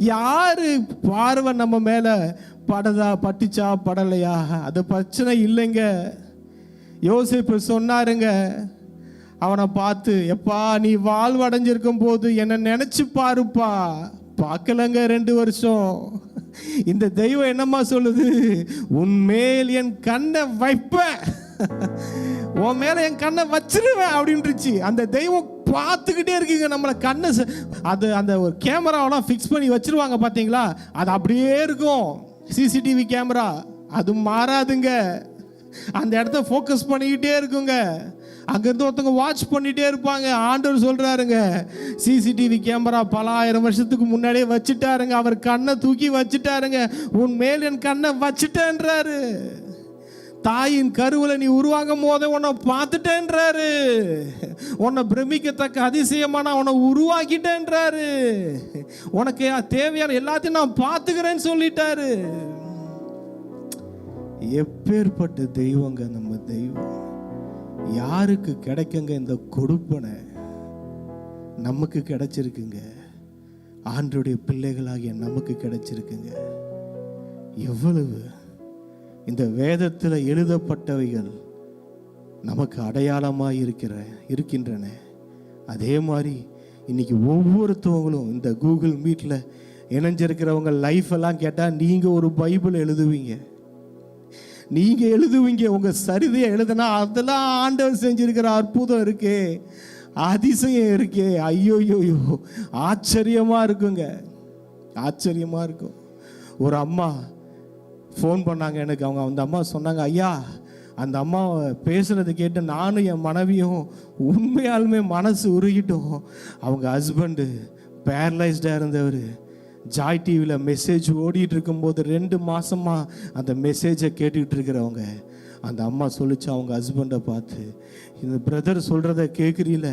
யாரு பார்வை நம்ம மேல பட்டுச்சா படலையா அது பிரச்சனை இல்லைங்க. யோசேப்பு சொன்னாருங்க அவனை பார்த்து, எப்பா நீ வாழ்வடைஞ்சிருக்கும் போது என்னை நினைச்சு பாருப்பா. பார்க்கலங்க 2 வருஷம். இந்த தெய்வம் என்னம்மா சொல்லுது? உன்மேல் என் கண்ணை வைப்பேன், உன் மேல என் கண்ணை வச்சிருவேன் அப்படின்னுச்சு. அந்த தெய்வம் பார்த்துக்கிட்டே இருக்குங்க நம்மளை. கண்ணை அது அந்த ஒரு கேமராவெல்லாம் ஃபிக்ஸ் பண்ணி வச்சிருவாங்க பார்த்தீங்களா, அது அப்படியே இருக்கும். சிசிடிவி கேமரா அது மாறாதுங்க. அந்த இடத்த ஃபோக்கஸ் பண்ணிக்கிட்டே இருக்குங்க. அங்கேருந்து ஒருத்தவங்க வாட்ச் பண்ணிகிட்டே இருப்பாங்க. ஆண்டவர் சொல்கிறாருங்க, சிசிடிவி கேமரா பல 1000 வருஷத்துக்கு முன்னாடியே வச்சுட்டாருங்க. அவர் கண்ணை தூக்கி வச்சுட்டாருங்க. உன் மேல் என் கண்ணை வச்சுட்டேன்றாரு. தாயின் கருவில் நீ உருவாகும் போதே உன்னை பார்த்துட்டேன்றாரு. உன்னை பிரமிக்கத்தக்க அதிசயமா நான் உன்னை உருவாக்கிட்டேன்றாரு. உனக்கு தேவையான எல்லாத்தையும் நான் பார்த்துக்கிறேன்னு சொல்லிட்டாரு. எப்பேற்பட்ட தெய்வங்க நம்ம தெய்வம். யாருக்கு கிடைக்குங்க இந்த கொடுப்பனை? நமக்கு கிடைச்சிருக்குங்க. ஆண்டவருடைய பிள்ளைகளாகிய நமக்கு கிடைச்சிருக்குங்க. எவ்வளவு இந்த வேதத்தில் எழுதப்பட்டவைகள் நமக்கு அடையாளமாக இருக்கின்றன. அதே மாதிரி இன்னைக்கு ஒவ்வொருத்தவங்களும் இந்த கூகுள் மீட்டில் இணைஞ்சிருக்கிறவங்க லைஃப் எல்லாம் கேட்டால் நீங்கள் ஒரு பைபிள் எழுதுவீங்க. நீங்கள் எழுதுவீங்க. உங்கள் சரிதையை எழுதுனா அதெல்லாம் ஆண்டவர் செஞ்சிருக்கிற அற்புதம் இருக்கே, அதிசயம் இருக்கே, ஐயோயோயோ ஆச்சரியமாக இருக்குங்க. ஆச்சரியமாக இருக்கும். ஒரு அம்மா ஃபோன் பண்ணாங்க எனக்கு. அந்த அம்மா சொன்னாங்க, ஐயா அந்த அம்மா பேசுகிறத கேட்டு நானும் என் மனைவியும் உண்மையாலுமே மனசு உருகிட்டோம். அவங்க ஹஸ்பண்டு பேரலைஸ்டாக இருந்தவர். ஜாய் டிவியில் மெசேஜ் ஓடிட்டு இருக்கும்போது 2 மாதமாக அந்த மெசேஜை கேட்டுக்கிட்டு இருக்கிறவங்க. அந்த அம்மா சொல்லிச்சு அவங்க ஹஸ்பண்டை பார்த்து, இந்த பிரதர் சொல்கிறத கேட்குறீல,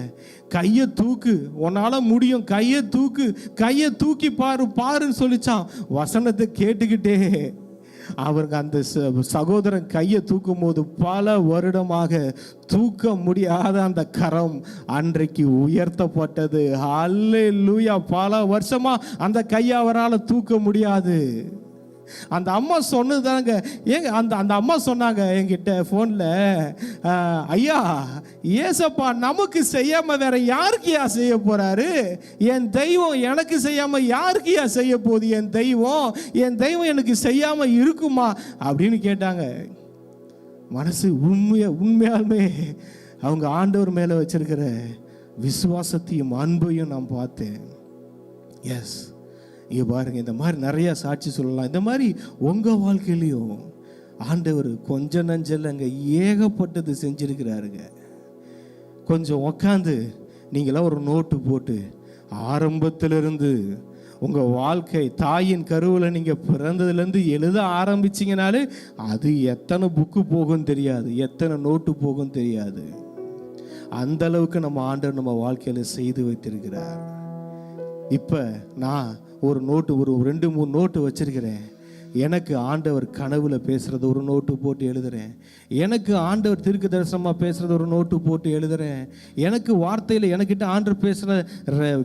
கையை தூக்கு, உன்னால் முடியும், கையை தூக்கி பாருன்னு சொல்லிச்சான். வசனத்தை கேட்டுக்கிட்டே அவருக்கு அந்த சகோதரன் கையை தூக்கும் போது பல வருடமாக தூக்க முடியாத அந்த கரம் அன்றைக்கு உயர்த்தப்பட்டது. அல்லேலூயா! பல வருஷமா அந்த கையை அவரால் தூக்க முடியாது. அந்த அம்மா சொன்னதாங்க. ஏங்க அந்த அம்மா சொன்னாங்க என்கிட்ட ஃபோனில், ஐயா ஏசப்பா நமக்கு செய்யாமல் வேற யாருக்குயா செய்ய போறாரு? என் தெய்வம் எனக்கு செய்யாமல் யாருக்குயா செய்ய போகுது? என் தெய்வம் எனக்கு செய்யாமல் இருக்குமா அப்படின்னு கேட்டாங்க. மனசு உண்மையாலுமே அவங்க ஆண்டவர் மேலே வச்சிருக்கிற விசுவாசத்தையும் அன்பையும் நான் பார்த்தேன். எஸ், இங்கே பாருங்க, இந்த மாதிரி நிறைய சாட்சி சொல்லலாம். இந்த மாதிரி உங்கள் வாழ்க்கையிலையும் ஆண்டவர் கொஞ்சம் நஞ்சல் அங்கே ஏகப்பட்டது செஞ்சிருக்கிறாருங்க. கொஞ்சம் உக்காந்து நீங்களாம் ஒரு நோட்டு போட்டு ஆரம்பத்திலிருந்து உங்கள் வாழ்க்கை தாயின் கருவில் நீங்கள் பிறந்ததுலேருந்து எழுத ஆரம்பிச்சிங்கனாலே அது எத்தனை புக்கு போகும் தெரியாது, எத்தனை நோட்டு போகும் தெரியாது. அந்த அளவுக்கு நம்ம ஆண்டவர் நம்ம வாழ்க்கையில் செய்து வைத்திருக்கிறார். இப்போ நான் ஒரு நோட்டு, ஒரு 2-3 நோட்டு வச்சிருக்கிறேன். எனக்கு ஆண்டவர் கனவுல பேசுறது ஒரு நோட்டு போட்டு எழுதுறேன். எனக்கு ஆண்டவர் தீர்க்க தரிசனமாக பேசுறது ஒரு நோட்டு போட்டு எழுதுறேன். எனக்கு வார்த்தையில் எனக்கிட்ட ஆண்டவர் பேசுகிற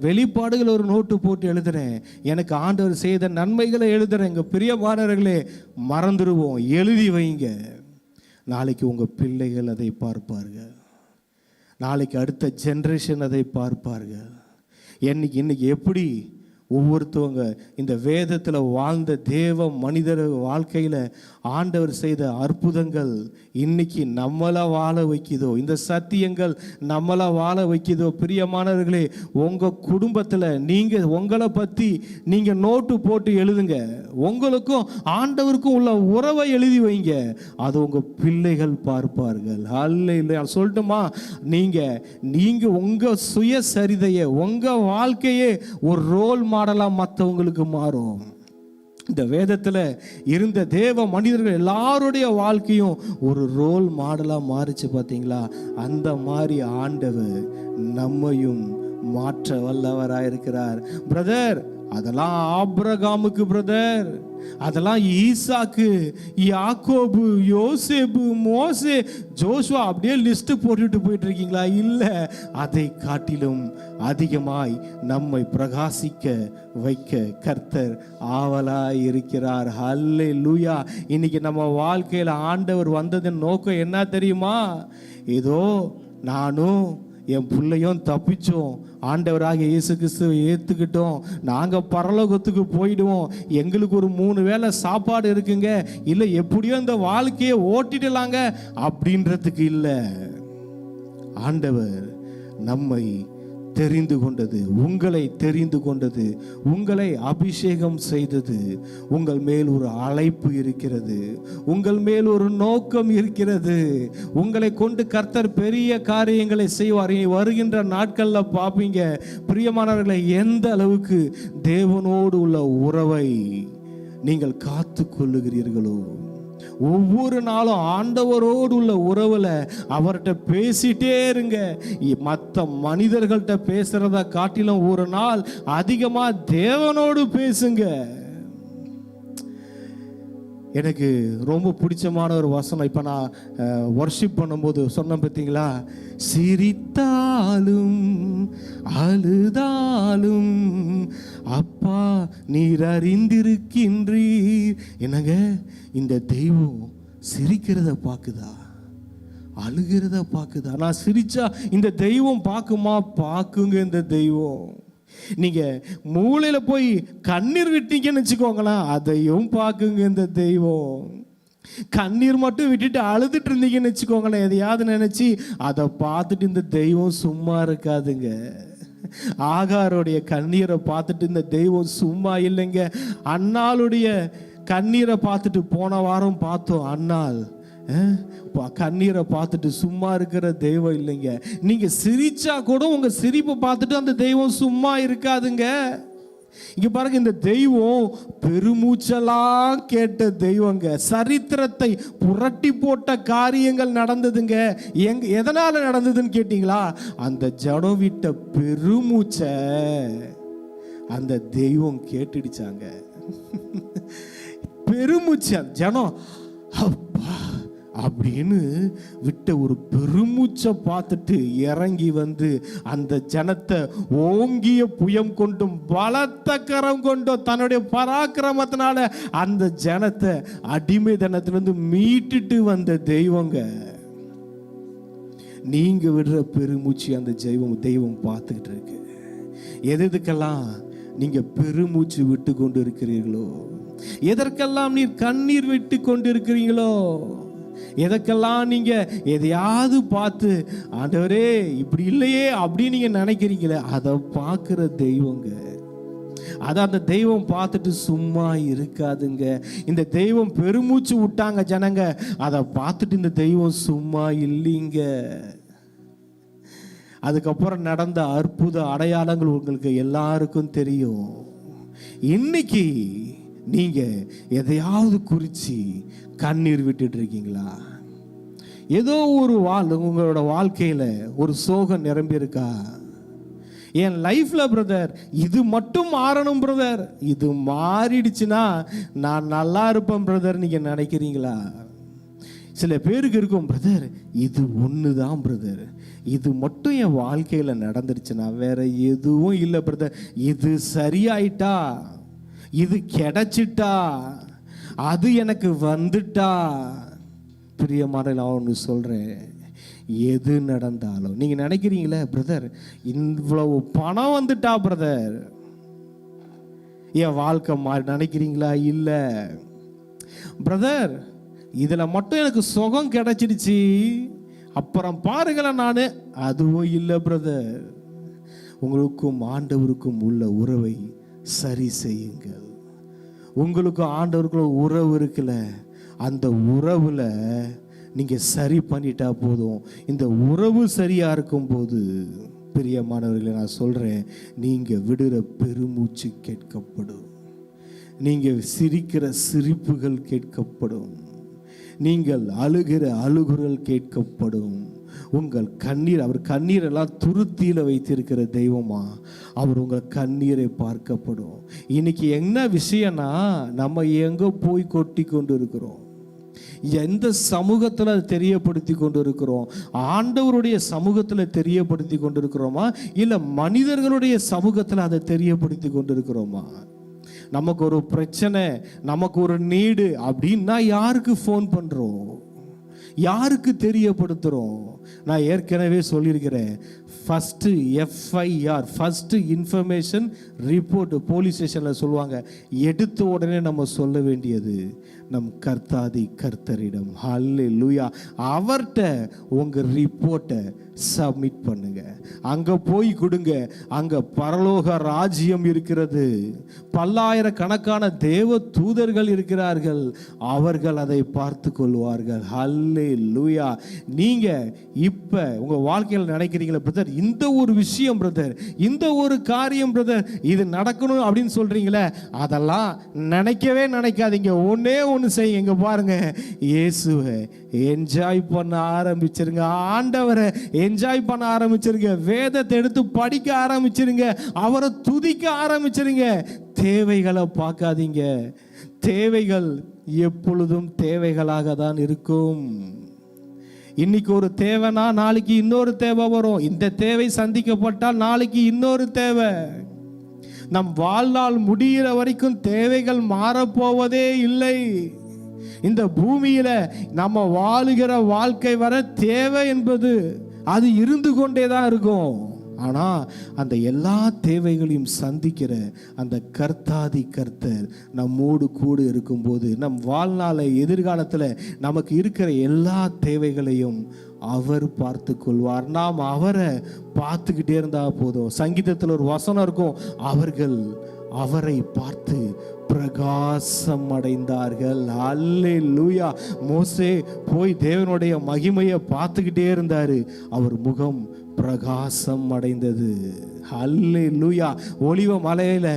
வெளிப்பாடுகள் ஒரு நோட்டு போட்டு எழுதுறேன். எனக்கு ஆண்டவர் செய்த நன்மைகளை எழுதுறேன். எங்கள் பிரியமானவர்களே, மறந்துடுவோம், எழுதி வைங்க. நாளைக்கு உங்கள் பிள்ளைகள் அதை பார்ப்பார்கள். நாளைக்கு அடுத்த ஜென்ரேஷன் அதை பார்ப்பார்கள். இன்னைக்கு எப்படி ஒவ்வொருத்தவங்க இந்த வேதத்தில் வாழ்ந்த தேவ மனிதர் வாழ்க்கையில் ஆண்டவர் செய்த அற்புதங்கள் இன்னைக்கு நம்மளை வாழ வைக்குதோ, இந்த சத்தியங்கள் நம்மளை வாழ வைக்குதோ. பிரியமானவர்களே, உங்கள் குடும்பத்தில் நீங்கள் உங்களை பற்றி நீங்கள் நோட்டு போட்டு எழுதுங்க. உங்களுக்கும் ஆண்டவருக்கும் உள்ள உறவை எழுதி வைங்க. அது உங்கள் பிள்ளைகள் பார்ப்பார்கள். அல்ல சொல்லட்டுமா, நீங்கள் உங்கள் சுயசரிதையை, உங்கள் வாழ்க்கையே ஒரு ரோல் மாடலாக மற்றவங்களுக்கு மாறும். இந்த வேதத்தில் இருந்த தேவ மனிதர்கள் எல்லாருடைய வாழ்க்கையும் ஒரு ரோல் மாடலாக மாறிச்சு பார்த்தீங்களா? அந்த மாதிரி ஆண்டவர் நம்மையும் மாற்ற வல்லவராயிருக்கிறார். பிரதர், அதெல்லாம் ஆபிரகாமுக்கு பிரதர், அதெல்லாம் ஈசாக்கு, யாக்கோபு, யோசேப்பு, மோசே, ஜோஷுவா, அப்படியே லிஸ்ட் போட்டுட்டு போயிட்டு இருக்கீங்களா? இல்லை, அதை காட்டிலும் அதிகமாய் நம்மை பிரகாசிக்க வைக்க கர்த்தர் ஆவலாய் இருக்கிறார். ஹல்லேலூயா. இன்னைக்கு நம்ம வாழ்க்கையில் ஆண்டவர் வந்ததன் நோக்கம் என்ன தெரியுமா? ஏதோ நானும் என் பிள்ளையும் தப்பிச்சோம், ஆண்டவராக இயேசு கிறிஸ்துவை ஏற்றுக்கிட்டோம், நாங்கள் பரலோகத்துக்கு போயிடுவோம், எங்களுக்கு ஒரு 3 வேளை சாப்பாடு இருக்குங்க, இல்லை எப்படியோ இந்த வாழ்க்கையை ஓட்டிடலாங்க அப்படின்றதுக்கு இல்லை. ஆண்டவர் நம்மை தெரிந்து கொண்டது, உங்களை தெரிந்து கொண்டது, உங்களை அபிஷேகம் செய்தது. உங்கள் மேல் ஒரு அழைப்பு இருக்கிறது, உங்கள் மேல் ஒரு நோக்கம் இருக்கிறது. உங்களை கொண்டு கர்த்தர் பெரிய காரியங்களை செய்வார். வருகின்ற நாட்களில் பார்ப்பீங்க பிரியமானவர்களை, எந்த அளவுக்கு தேவனோடு உள்ள உறவை நீங்கள் காத்து கொள்ளுகிறீர்களோ, ஒவ்வொரு நாளும் ஆண்டவரோடு உள்ள உறவுல அவர்கிட்ட பேசிட்டே இருங்க. மற்ற மனிதர்கள்ட்ட பேசுறத காட்டிலும் ஒரு நாள் அதிகமா தேவனோடு பேசுங்க. எனக்கு ரொம்ப பிடிச்சமான ஒரு வசனம், இப்போ நான் வர்ஷிப் பண்ணும்போது சொன்ன பார்த்தீங்களா? சிரித்தாலும் அழுதாலும் அப்பா நீர் அறிந்திருக்கின்றீர். என்னங்க, இந்த தெய்வம் சிரிக்கிறத பார்க்குதா, அழுகிறத பார்க்குதா? நான் சிரிச்சா இந்த தெய்வம் பார்க்குமா? பார்க்குங்க. இந்த தெய்வம் நீங்க மூளையில போய் கண்ணீர் விட்டீங்கன்னு வச்சுக்கோங்களேன், அதையும் பார்க்குங்க இந்த தெய்வம். கண்ணீர் மட்டும் விட்டுட்டு அழுதுட்டு இருந்தீங்கன்னு வச்சுக்கோங்களேன், எதையாவது நினைச்சு, அதை பார்த்துட்டு இந்த தெய்வம் சும்மா இருக்காதுங்க. ஆகாருடைய கண்ணீரை பார்த்துட்டு இந்த தெய்வம் சும்மா இல்லைங்க. அன்னாளுடைய கண்ணீரை பார்த்துட்டு போன வாரம் பார்த்தோம். அன்னாள் கண்ணீரை பார்த்துட்டு சும்மா இருக்கிற தெய்வம் இல்லைங்க. நீங்க சிரிச்சா கூட உங்க சிரிப்பை பார்த்துட்டு அந்த தெய்வம் சும்மா இருக்காதுங்க. இங்க பாருங்க, இந்த தெய்வம் பெருமூச்செல்லாம் கேட்ட தெய்வங்க. சரித்திரத்தை புரட்டி போட்ட காரியங்கள் நடந்ததுங்க. எதனால நடந்ததுன்னு கேட்டீங்களா? அந்த ஜனம் விட்ட பெருமூச்சை அந்த தெய்வம் கேட்டுடுச்சாங்க. பெருமூச்சு ஜனம் அப்பா அப்படின்னு விட்ட ஒரு பெருமூச்சை பார்த்துட்டு இறங்கி வந்து அந்த ஜனத்தை ஓங்கிய புயம் கொண்டும் பலத்த கரம் கொண்டும் தன்னுடைய பராக்கிரமத்தினால அந்த ஜனத்தை அடிமைத்தனத்திலிருந்து மீட்டுட்டு வந்த தெய்வங்க. நீங்க விடுற பெருமூச்சு அந்த தெய்வம் பார்த்துக்கிட்டு இருக்கு. எதுக்கெல்லாம் நீங்க பெருமூச்சு விட்டு கொண்டு இருக்கிறீர்களோ, எதற்கெல்லாம் நீர் கண்ணீர் விட்டு கொண்டு இருக்கிறீங்களோ, எதற்கெல்லாம் நீங்க எதையாவது பார்த்து ஆண்டவரே இப்படி இல்லையே அப்படின்னு நீங்க நினைக்கிறீங்களே, அதை பார்க்கிற தெய்வங்க. அதை அந்த தெய்வம் பார்த்துட்டு சும்மா இருக்காதுங்க. இந்த தெய்வம் பெருமூச்சு விட்டாங்க ஜனங்க, அதை பார்த்துட்டு இந்த தெய்வம் சும்மா இல்லைங்க. அதுக்கப்புறம் நடந்த அற்புத அடையாளங்கள் உங்களுக்கு எல்லாருக்கும் தெரியும். இன்னைக்கு நீங்க எதையாவது குறித்து கண்ணீர் விட்டுட்டு இருக்கீங்களா? ஏதோ ஒரு உங்களோட வாழ்க்கையில ஒரு சோகம் நிரம்பி இருக்கா? என் லைஃப்ல பிரதர் இது மட்டும் மாறணும் பிரதர், இது மாறிடுச்சுன்னா நான் நல்லா இருப்பேன் பிரதர் நீங்க நினைக்கிறீங்களா? சில பேருக்கு இருக்கும், பிரதர் இது ஒன்று தான் பிரதர், இது மட்டும் என் வாழ்க்கையில் நடந்துருச்சுன்னா வேற எதுவும் இல்லை பிரதர், இது சரியாயிட்டா, இது கிடைச்சிட்டா, அது எனக்கு வந்துட்டா. பிரியமான நான் ஒன்று சொல்கிறேன், எது நடந்தாலும் நீங்கள் நினைக்கிறீங்களே பிரதர் இவ்வளவு பணம் வந்துட்டா பிரதர் என் வாழ்க்கை மாறி நினைக்கிறீங்களா? இல்லை பிரதர் இதில் மட்டும் எனக்கு சுகம் கிடைச்சிடுச்சு அப்புறம் பாருங்களேன் நான், அதுவும் இல்லை பிரதர். உங்களுக்கும் ஆண்டவருக்கும் உள்ள உறவை சரி செய்யுங்கள். உங்களுக்கும் ஆண்டவருக்கும் உறவு இருக்குல்ல, அந்த உறவுல நீங்க சரி பண்ணிட்டா போதும். இந்த உறவு சரியா இருக்கும் போது பிரியமானவர்களை நான் சொல்றேன், நீங்க விடுற பெருமூச்சு கேட்கப்படும், நீங்க சிரிக்கிற சிரிப்புகள் கேட்கப்படும், நீங்கள் அழுகிற அழுகுறல் கேட்கப்படும். உங்கள் கண்ணீர், அவர் கண்ணீரெல்லாம் துருத்தியில வைத்திருக்கிற தெய்வமா, அவர் உங்கள் கண்ணீரை பார்க்கப்படும். இன்னைக்கு என்ன விஷயம்னா, நம்ம எங்க போய் கொட்டி கொண்டு இருக்கிறோம், எந்த சமூகத்தில் அதை தெரியப்படுத்தி கொண்டு இருக்கிறோம்? ஆண்டவருடைய சமூகத்தில் தெரியப்படுத்தி கொண்டு இருக்கிறோமா, இல்லை மனிதர்களுடைய சமூகத்தில் அதை தெரியப்படுத்தி கொண்டு இருக்கிறோமா? நமக்கு ஒரு பிரச்சனை, நமக்கு ஒரு நீடு அப்படின்னா யாருக்கு ஃபோன் பண்ணுறோம், யாருக்கு தெரியப்படுத்துகிறோம்? நான் ஏற்கனவே சொல்லியிருக்கிறேன், first FIR, first information report police ஸ்டேஷனில் சொல்லுவாங்க, எடுத்த உடனே நம்ம சொல்ல வேண்டியது நம் கர்த்தாதி கர்த்தரிடம். ஹல்லேலூயா. அவர்கிட்ட உங்கள் ரிப்போர்ட்டை சப்மிட் பண்ணுங்க, அங்கே போய் கொடுங்க. அங்கே பரலோக ராஜ்யம் இருக்கிறது, பல்லாயிரக்கணக்கான தேவ தூதர்கள் இருக்கிறார்கள், அவர்கள் அதை பார்த்து கொள்வார்கள். ஹல்லேலூயா. நீங்கள் இப்போ உங்கள் வாழ்க்கையில் நினைக்கிறீங்களா பிரதர், இந்த ஒரு விஷயம் பிரதர், இந்த ஒரு காரியம் பிரதர், இது நடக்கணும் அப்படின்னு சொல்கிறீங்களே, அதெல்லாம் நினைக்கவே நினைக்காதீங்க. ஒன்னே ஒன்று செய்யுங்க, இங்கே பாருங்க, இயேசுவை என்ஜாய் பண்ண ஆரம்பிச்சிருங்க, ஆண்டவரை என்ஜாய் பண்ண ஆரம்பிச்சிருங்க, வேதத்தை எடுத்து படிக்க ஆரம்பிச்சிருங்க, அவரை துதிக்க ஆரம்பிச்சிருங்க. தேவைகளை பார்க்காதீங்க, தேவைகள் எப்பொழுதும் தேவைகளாக தான் இருக்கும். இன்னைக்கு ஒரு தேவைனா நாளைக்கு இன்னொரு தேவை வரும், இந்த தேவை சந்திக்கப்பட்டால் நாளைக்கு இன்னொரு தேவை. நம் வாழ்நாள் முடிகிற வரைக்கும் தேவைகள் மாறப்போவதே இல்லை. இந்த பூமியில நம்ம வாழுகிற வாழ்க்கை வர தேவை என்பது அது இருந்து கொண்டே தான் இருக்கும். ஆனால் அந்த எல்லா தேவைகளையும் சந்திக்கிற அந்த கர்த்தாதி கர்த்தர் நம்மோடு கூட இருக்கும்போது, நம் வாழ்நாளை எதிர்காலத்தில் நமக்கு இருக்கிற எல்லா தேவைகளையும் அவர் பார்த்து கொள்வார். நாம் அவரை பார்த்துக்கிட்டே இருந்தால் போதும். சங்கீதத்தில் ஒரு வசனம் இருக்கும், அவர்கள் அவரை பார்த்து பிரகாசம் அடைந்தார்கள். அல்லேலூயா. மோசே போய் தேவனுடைய மகிமையை பார்த்துக்கிட்டே இருந்தாரு, அவர் முகம் பிரகாசம் அடைந்தது. அல்லேலூயா. ஒலிவ மலையில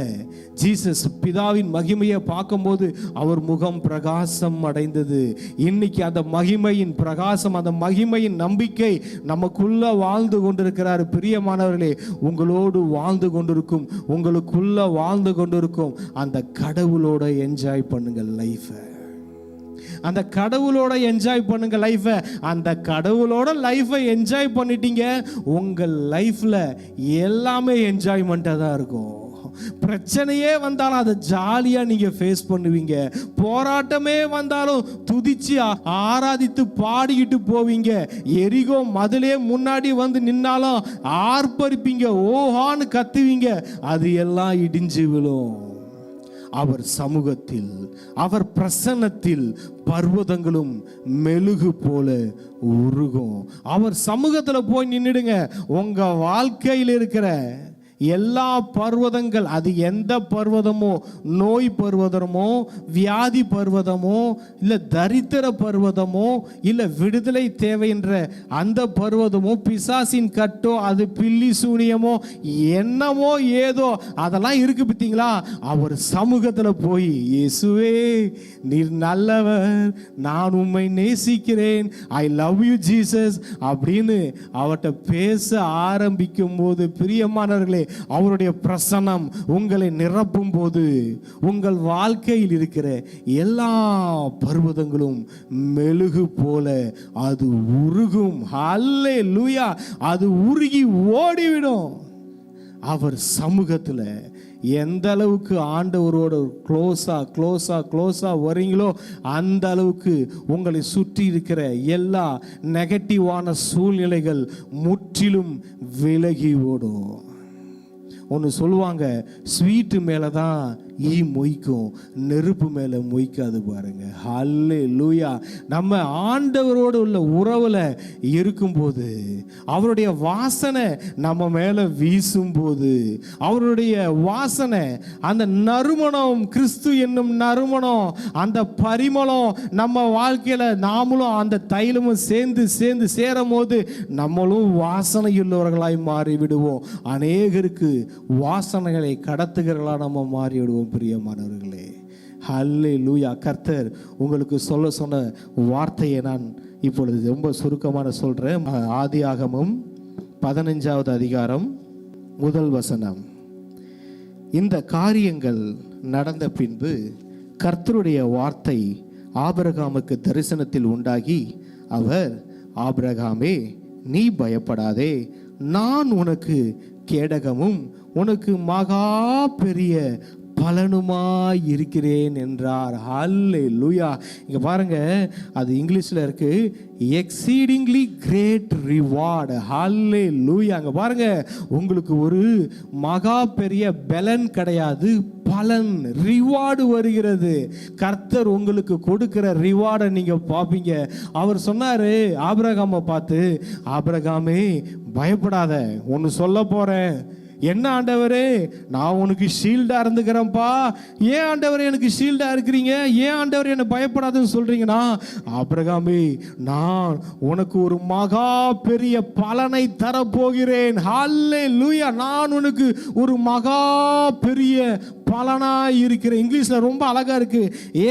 ஜீசஸ் பிதாவின் மகிமையை பார்க்கும்போது அவர் முகம் பிரகாசம் அடைந்தது. இன்னைக்கு அந்த மகிமையின் பிரகாசம், அந்த மகிமையின் நம்பிக்கை நமக்குள்ள வாழ்ந்து கொண்டிருக்கிறார். பிரியமானவர்களே, உங்களோடு வாழ்ந்து கொண்டிருக்கும், உங்களுக்குள்ள வாழ்ந்து கொண்டிருக்கும் அந்த கடவுளோட என்ஜாய் பண்ணுங்கள் லைஃபை. அந்த கடவுளோட என்ஜாய் பண்ணுங்க லைஃபை. அந்த கடவுளோட லைஃபை என்ஜாய் பண்ணிட்டீங்க, உங்கள் லைஃப்ல எல்லாமே என்ஜாய்மெண்ட்டாக தான் இருக்கும். பிரச்சனையே வந்தாலும் அதை ஜாலியாக நீங்கள் ஃபேஸ் பண்ணுவீங்க. போராட்டமே வந்தாலும் துதிச்சு ஆராதித்து பாடிக்கிட்டு போவீங்க. எரிகோ மதிலே முன்னாடி வந்து நின்னாலும் ஆர்ப்பரிப்பீங்க, ஓஹான்னு கத்துவீங்க. அது எல்லாம் இடிஞ்சு விழும். அவர் சமூகத்தில், அவர் பிரசன்னத்தில் பர்வதங்களும் மெழுகு போல உருகும். அவர் சமூகத்தில் போய் நின்றுடுங்க. உங்க வாழ்க்கையில் இருக்கிற எல்லா பர்வதங்கள், அது எந்த பர்வதமோ, நோய் பர்வதமோ, வியாதி பர்வதமோ, இல்லை தரித்திர பர்வதமோ, இல்லை விடுதலை தேவைன்ற அந்த பர்வதமோ, பிசாசின் கட்டோ, அது பில்லி சூனியமோ, என்னமோ ஏதோ அதெல்லாம் இருக்கு பார்த்தீங்களா, அவர் சமூகத்தில் போய் இயேசுவே நீர் நல்லவர், நான் உம்மை நேசிக்கிறேன், ஐ லவ் யூ ஜீசஸ் அப்படின்னு அவர்கிட்ட பேச ஆரம்பிக்கும் போது, பிரியமானவர்களே, அவருடைய பிரசன்னம் உங்களை நிரப்பும் போது உங்கள் வாழ்க்கையில் இருக்கிற எல்லா பர்வதங்களும் மெழுகு போல அது உருகும். ஹல்லேலூயா! அது உருகி ஓடிவிடும். அவர் சமூகத்தில் எந்த அளவுக்கு ஆண்டவரோட க்ளோஸா வரீங்களோ அந்த அளவுக்கு உங்களை சுற்றி இருக்கிற எல்லா நெகட்டிவான சூழ்நிலைகள் முற்றிலும் விலகி ஓடும். ஒன்று சொல்லுவாங்க, ஸ்வீட்டு மேலே தான் ஈ மொய்க்கும், நெருப்பு மேலே மொய்க்காது பாருங்க. ஹல்லேலூயா! நம்ம ஆண்டவரோடு உள்ள உறவில் இருக்கும்போது, அவருடைய வாசனை நம்ம மேலே வீசும்போது, அவருடைய வாசனை, அந்த நறுமணம், கிறிஸ்து என்னும் நறுமணம், அந்த பரிமளம் நம்ம வாழ்க்கையில் நாமளும் அந்த தைலமும் சேர்ந்து சேரும் போது நம்மளும் வாசனையுள்ளவர்களாய் மாறிவிடுவோம். அநேகருக்கு வாசனைகளை கடத்துகிறவர்களாக நம்ம மாறிவிடுவோம். பிரியமானவர்களே, ஹல்லேலூயா! கர்த்தர் உங்களுக்கு சொன்ன வார்த்தையை நான் இப்பொழுது ரொம்ப சுருக்கமான சொல்றேன். ஆதியாகமம் 15வது அதிகாரம் 1 வசனம். இந்த காரியங்கள் நடந்த பின்பு கர்த்தருடைய வார்த்தை ஆபிரகாமுக்கு தரிசனத்தில் உண்டாகி, அவர், ஆபிரகாமே, நீ பயப்படாதே, நான் உனக்கு கேடகமும் உனக்கு மகா பெரிய பலனுமாய் இருக்கிறேன் என்றார். ஹல்லேலூயா! இங்க பாருங்க, அது இங்கிலீஷ்ல இருக்கு, எக்ஸீடிங்லி கிரேட் ரிவார்டு. ஹல்லேலூயா! அங்க பாருங்க, உங்களுக்கு ஒரு மகா பெரிய பலன் கிடையாது, பலன், ரிவார்டு வருகிறது. கர்த்தர் உங்களுக்கு கொடுக்கிற ரிவார்டை நீங்க பார்ப்பீங்க. அவர் சொன்னாரு ஆபிரகாமை பார்த்து, ஆபிரகாமே பயப்படாத, ஒன்று சொல்ல போறேன். என்ன ஆண்டவரே, நான் உனக்கு ஷீல்டா இருந்துக்கிறேன்ப்பா. ஏன் ஆண்டவரே எனக்கு ஷீல்டா இருக்கிறீங்க? ஏன் ஆண்டவரே என்னை பயப்படாதுன்னு சொல்றீங்கன்னா, ஆபிரகாமே, நான் உனக்கு ஒரு மகா பெரிய பலனை தரப்போகிறேன். ஹல்லேலூயா! நான் உனக்கு ஒரு மகா பெரிய பலனாய் இருக்கிறேன். இங்கிலீஷ்ல ரொம்ப அழகா இருக்கு,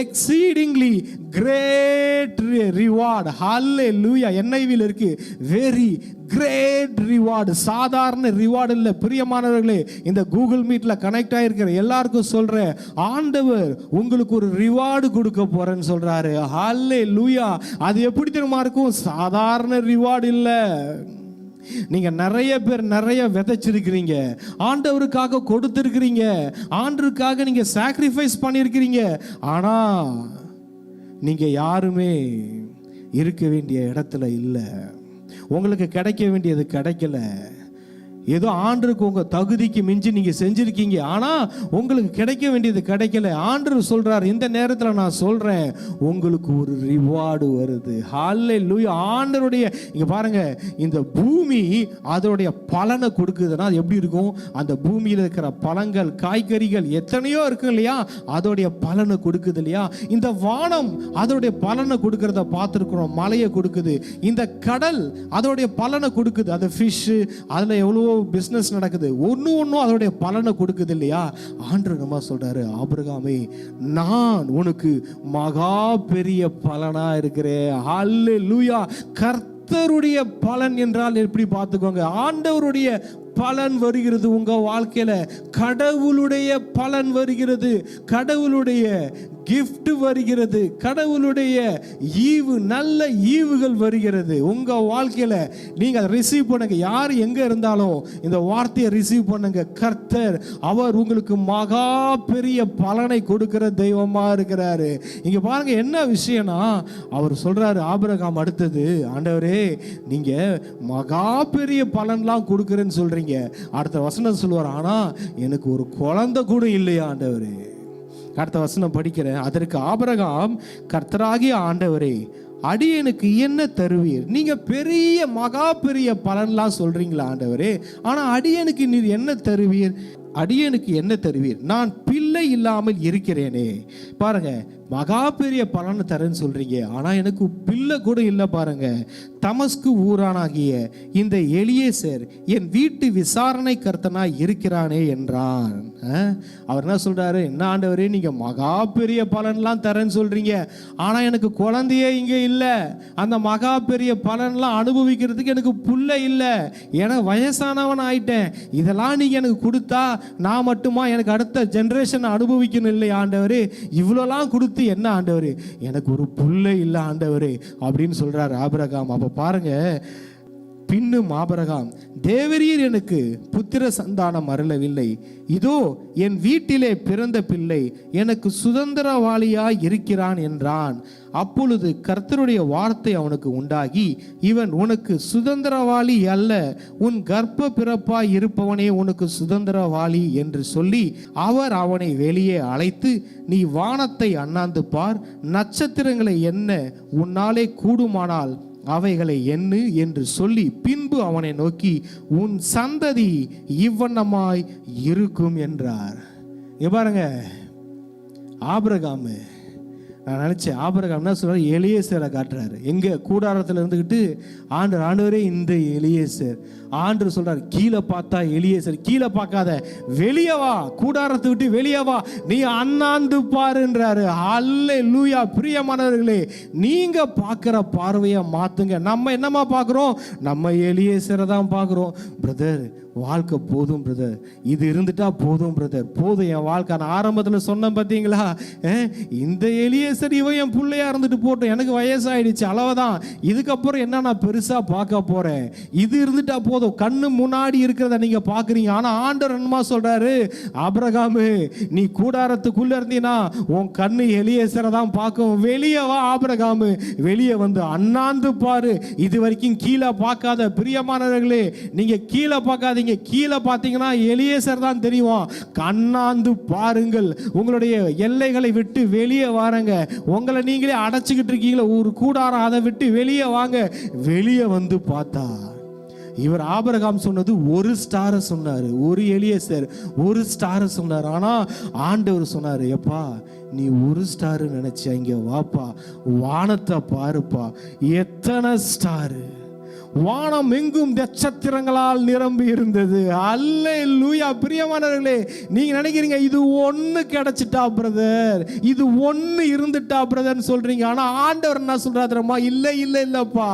எக்ஸீடிங்லி கிரேட் ரிவார்டு. ஹல்லேலூயா! NIV-ல இருக்கு, வெரி கிரேட் ரிவார்டு. சாதாரண ரிவார்டு இல்லை. பிரியமானவர்களே, இந்த கூகுள் மீட்ல கனெக்ட் ஆகிருக்கிற எல்லாருக்கும் சொல்றேன், ஆண்டவர் உங்களுக்கு ஒரு ரிவார்டு கொடுக்க போறேன்னு சொல்றாரு. ஹல்லேலூயா! அது எப்படி தெரியுமா இருக்கும்? சாதாரண ரிவார்டு இல்லை. நீங்க நிறைய பேர் நிறைய விதைச்சிருக்கிறீங்க, ஆண்டவருக்காக கொடுத்திருக்கிறீங்க, ஆண்டவருக்காக நீங்க சாக்ரிஃபைஸ் பண்ணியிருக்கிறீங்க. ஆனா நீங்க யாருமே இருக்க வேண்டிய இடத்துல இல்லை. உங்களுக்கு கிடைக்க வேண்டியது கிடைக்கல. ஏதோ ஆண்டருக்கு உங்க தகுதிக்கு மிஞ்சி நீங்க செஞ்சிருக்கீங்க, ஆனா உங்களுக்கு கிடைக்க வேண்டியது கிடைக்கல. ஆண்டவர் சொல்றார், இந்த நேரத்தில் நான் சொல்றேன், உங்களுக்கு ஒரு ரிவார்டு வருது. ஹல்லேலூயா! ஆண்டவருடைய, இங்க பாருங்க, இந்த பூமி அதோடைய பலனை கொடுக்குதுன்னா அது எப்படி இருக்கும்? அந்த பூமியில் இருக்கிற பழங்கள், காய்கறிகள் எத்தனையோ இருக்கு இல்லையா, அதோடைய பலனை கொடுக்குது இல்லையா. இந்த வானம் அதோடைய பலனை கொடுக்கறத பார்த்துருக்கிறோம், மழையை கொடுக்குது. இந்த கடல் அதோடைய பலனை கொடுக்குது, அது ஃபிஷ், அதுல எவ்வளவோ பிசினஸ் நடக்குது, ஒன்னும் அதோடைய பலனை கொடுக்குது இல்லையா. ஆண்டவர் நம்ம சொல்றாரு, ஆபிரகாமே, நான் உனக்கு மகா பெரிய பலனா இருக்கிறேன். ஹல்லேலூயா! கர்த்தருடைய பலன் என்றால் எப்படி பார்த்துக்கோங்க, ஆண்டவருடைய பலன் வருகிறது உங்க வாழ்க்கையில, கடவுளுடைய பலன் வருகிறது, கடவுளுடைய கிஃப்ட் வருகிறது, கடவுளுடைய ஈவு, நல்ல ஈவுகள் வருகிறது உங்க வாழ்க்கையில. நீங்க அதை ரிசீவ் பண்ணுங்க. யார் எங்க இருந்தாலும் இந்த வார்த்தையை ரிசீவ் பண்ணுங்க. கர்த்தர், அவர் உங்களுக்கு மகா பெரிய பலனை கொடுக்கிற தெய்வமா இருக்கிறாரு. இங்க பாருங்க என்ன விஷயம்னா, அவர் சொல்றாரு ஆபிரகாம் அடுத்தது, ஆண்டவரே நீங்க மகா பெரிய பலன்லாம் கொடுக்குறேன்னு சொல்றீங்க. அடுத்த வசனம் சொல்லுவார், ஆனா எனக்கு ஒரு குழந்தை கூட இல்லையா ஆண்டவரே. அடுத்த வசனம் படிக்கிறேன். அதற்கு ஆபிரகாம், கர்த்தராகிய ஆண்டவரே, அடியனுக்கு என்ன தருவீர்? நீங்க பெரிய மகா பெரிய பலன்லாம் சொல்றீங்களா ஆண்டவரே, ஆனா அடியனுக்கு நீர் என்ன தருவீர்? அடியனுக்கு என்ன தருவீர்? நான் பிள்ளை இல்லாமல் இருக்கிறேனே. பாருங்க, மகா பெரிய பலனை தரேன்னு சொல்றீங்க, ஆனா எனக்கு பிள்ளை கூட இல்லை. பாருங்க, தமஸ்கு ஊரானாகிய இந்த எலியேசர் என் வீட்டு விசாரணை கர்த்தனா இருக்கிறானே என்றான். அவர் என்ன சொல்றாரு? என்ன ஆண்டவரே, நீங்க மகா பெரிய பலன்லாம் தரேன்னு சொல்றீங்க, ஆனா எனக்கு குழந்தையே இங்க இல்லை. அந்த மகா பெரிய பலன்லாம் அனுபவிக்கிறதுக்கு எனக்கு பிள்ளை இல்லை. ஏன்னா வயசானவன் ஆயிட்டேன். இதெல்லாம் நீங்க எனக்கு கொடுத்தா நான் மட்டுமா, எனக்கு அடுத்த ஜெனரேஷன் அனுபவிக்கணும் இல்லை ஆண்டவரே? இவ்வளோலாம் கொடுத்து என்ன ஆண்டவரே, எனக்கு ஒரு பிள்ளை இல்லை ஆண்டவரே அப்படின்னு சொல்றாரு ஆபிரகாம். அப்ப பாருங்க, பின்னும் ஆபிரகாம், தேவரீர் எனக்கு புத்திர சந்தானம் அருளவில்லை, இதோ என் வீட்டிலே பிறந்த பிள்ளை எனக்கு சுதந்திரவாளியாய் இருக்கிறான் என்றான். அப்பொழுது கர்த்தருடைய வார்த்தை அவனுக்கு உண்டாகி, இவன் உனக்கு சுதந்திரவாளி அல்ல, உன் கர்ப்ப பிறப்பாய் இருப்பவனே உனக்கு சுதந்திரவாளி என்று சொல்லி அவர் அவனை வெளியே அழைத்து, நீ வானத்தை அண்ணாந்து பார், நட்சத்திரங்களை எண்ண உன்னாலே கூடுமானால் அவைகளை எண்ணு என்று சொல்லி பின்பு அவனை நோக்கி, உன் சந்ததி இவ்வண்ணமாய் இருக்கும் என்றார். பாருங்க, ஆபிரகாம், நான் நினைச்சேன் ஆபிரகாம் என்ன சொல்றாரு, எலியேசரை காட்டுறாரு. எங்க கூடாரத்தில் இருந்துக்கிட்டு ஆண்டவரே இந்த எலியேசர். ஆண்டவர் சொல்றாரு, கீழே பார்த்தா எலியேசர், கீழே பார்க்காத, வெளியே வா, கூடாரத்தை விட்டு வெளியே வா, நீ அண்ணாந்து பாருன்றாரு. அல்லேலூயா. பிரியமானவர்களே, நீங்க பார்க்கிற பார்வையை மாத்துங்க. நம்ம என்னமா பார்க்கிறோம்? நம்ம எலியேசரை தான் பார்க்கிறோம். பிரதர், வாழ்க்கை போதும் பிரதர், இது இருந்துட்டா போதும் பிரதர், போதும் என் வாழ்க்கை. நான் ஆரம்பத்தில் சொன்னேன் பார்த்தீங்களா, இந்த எலியேசர் இவன் என் பிள்ளையா இருந்துட்டு போட்டோம், எனக்கு வயசாயிடுச்சு, அளவுதான், இதுக்கப்புறம் என்ன நான் பெருசா பார்க்க போறேன், இது இருந்துட்டா போதும். கண்ணு முன்னாடி இருக்கிறத நீங்க பாக்குறீங்க. ஆனா ஆண்டவர் என்னமா சொல்றாரு? ஆபிரகாம், நீ கூடாரத்துக்குள்ள இருந்தீனா உன் கண்ணு எலியேசரை தான் பார்க்கும். வெளியே வா ஆபிரகாம், வெளியே வந்து அண்ணாந்து பாரு. இது வரைக்கும் கீழே பார்க்காத பிரியமானவர்களே, நீங்க கீழே பார்க்காதீங்க. கீழே பார்த்தீங்கன்னா எலியேசர் தான் தெரியும். கண்ணாந்து பாருங்கள். உங்களுடைய எல்லைகளை விட்டு வெளியே வாருங்க. உங்களை நீங்களே அடைச்சிக்கிட்டு இருக்கீங்களா ஒரு கூடாரம், அதை விட்டு வெளியே வாங்க. வெளியே வந்து பார்த்தா இவர் ஆபிரகாம் சொன்னது ஒரு ஸ்டாரை சொன்னாரு, ஒரு எலியேசர் ஒரு ஸ்டாரை சொன்னார். ஆனா ஆண்டவர் சொன்னாரு, எப்பா நீ ஒரு ஸ்டாரு நினைச்ச, இங்க வாப்பா, வானத்தை பாருப்பா, எத்தனை ஸ்டாரு, வானம் எங்கும் நட்சத்திரங்களால் நிரம்பி இருந்தது. அல்லேலூயா. பிரியமானவர்களே, நீங்க நினைக்கிறீங்க இது ஒண்ணு கிடைச்சிட்டா பிரதர், இது ஒண்ணு இருந்துட்டா பிரதர்னு சொல்றீங்க. ஆனா ஆண்டவர் என்ன சொல்றாரு தெரியுமா? இல்ல இல்ல இல்லப்பா,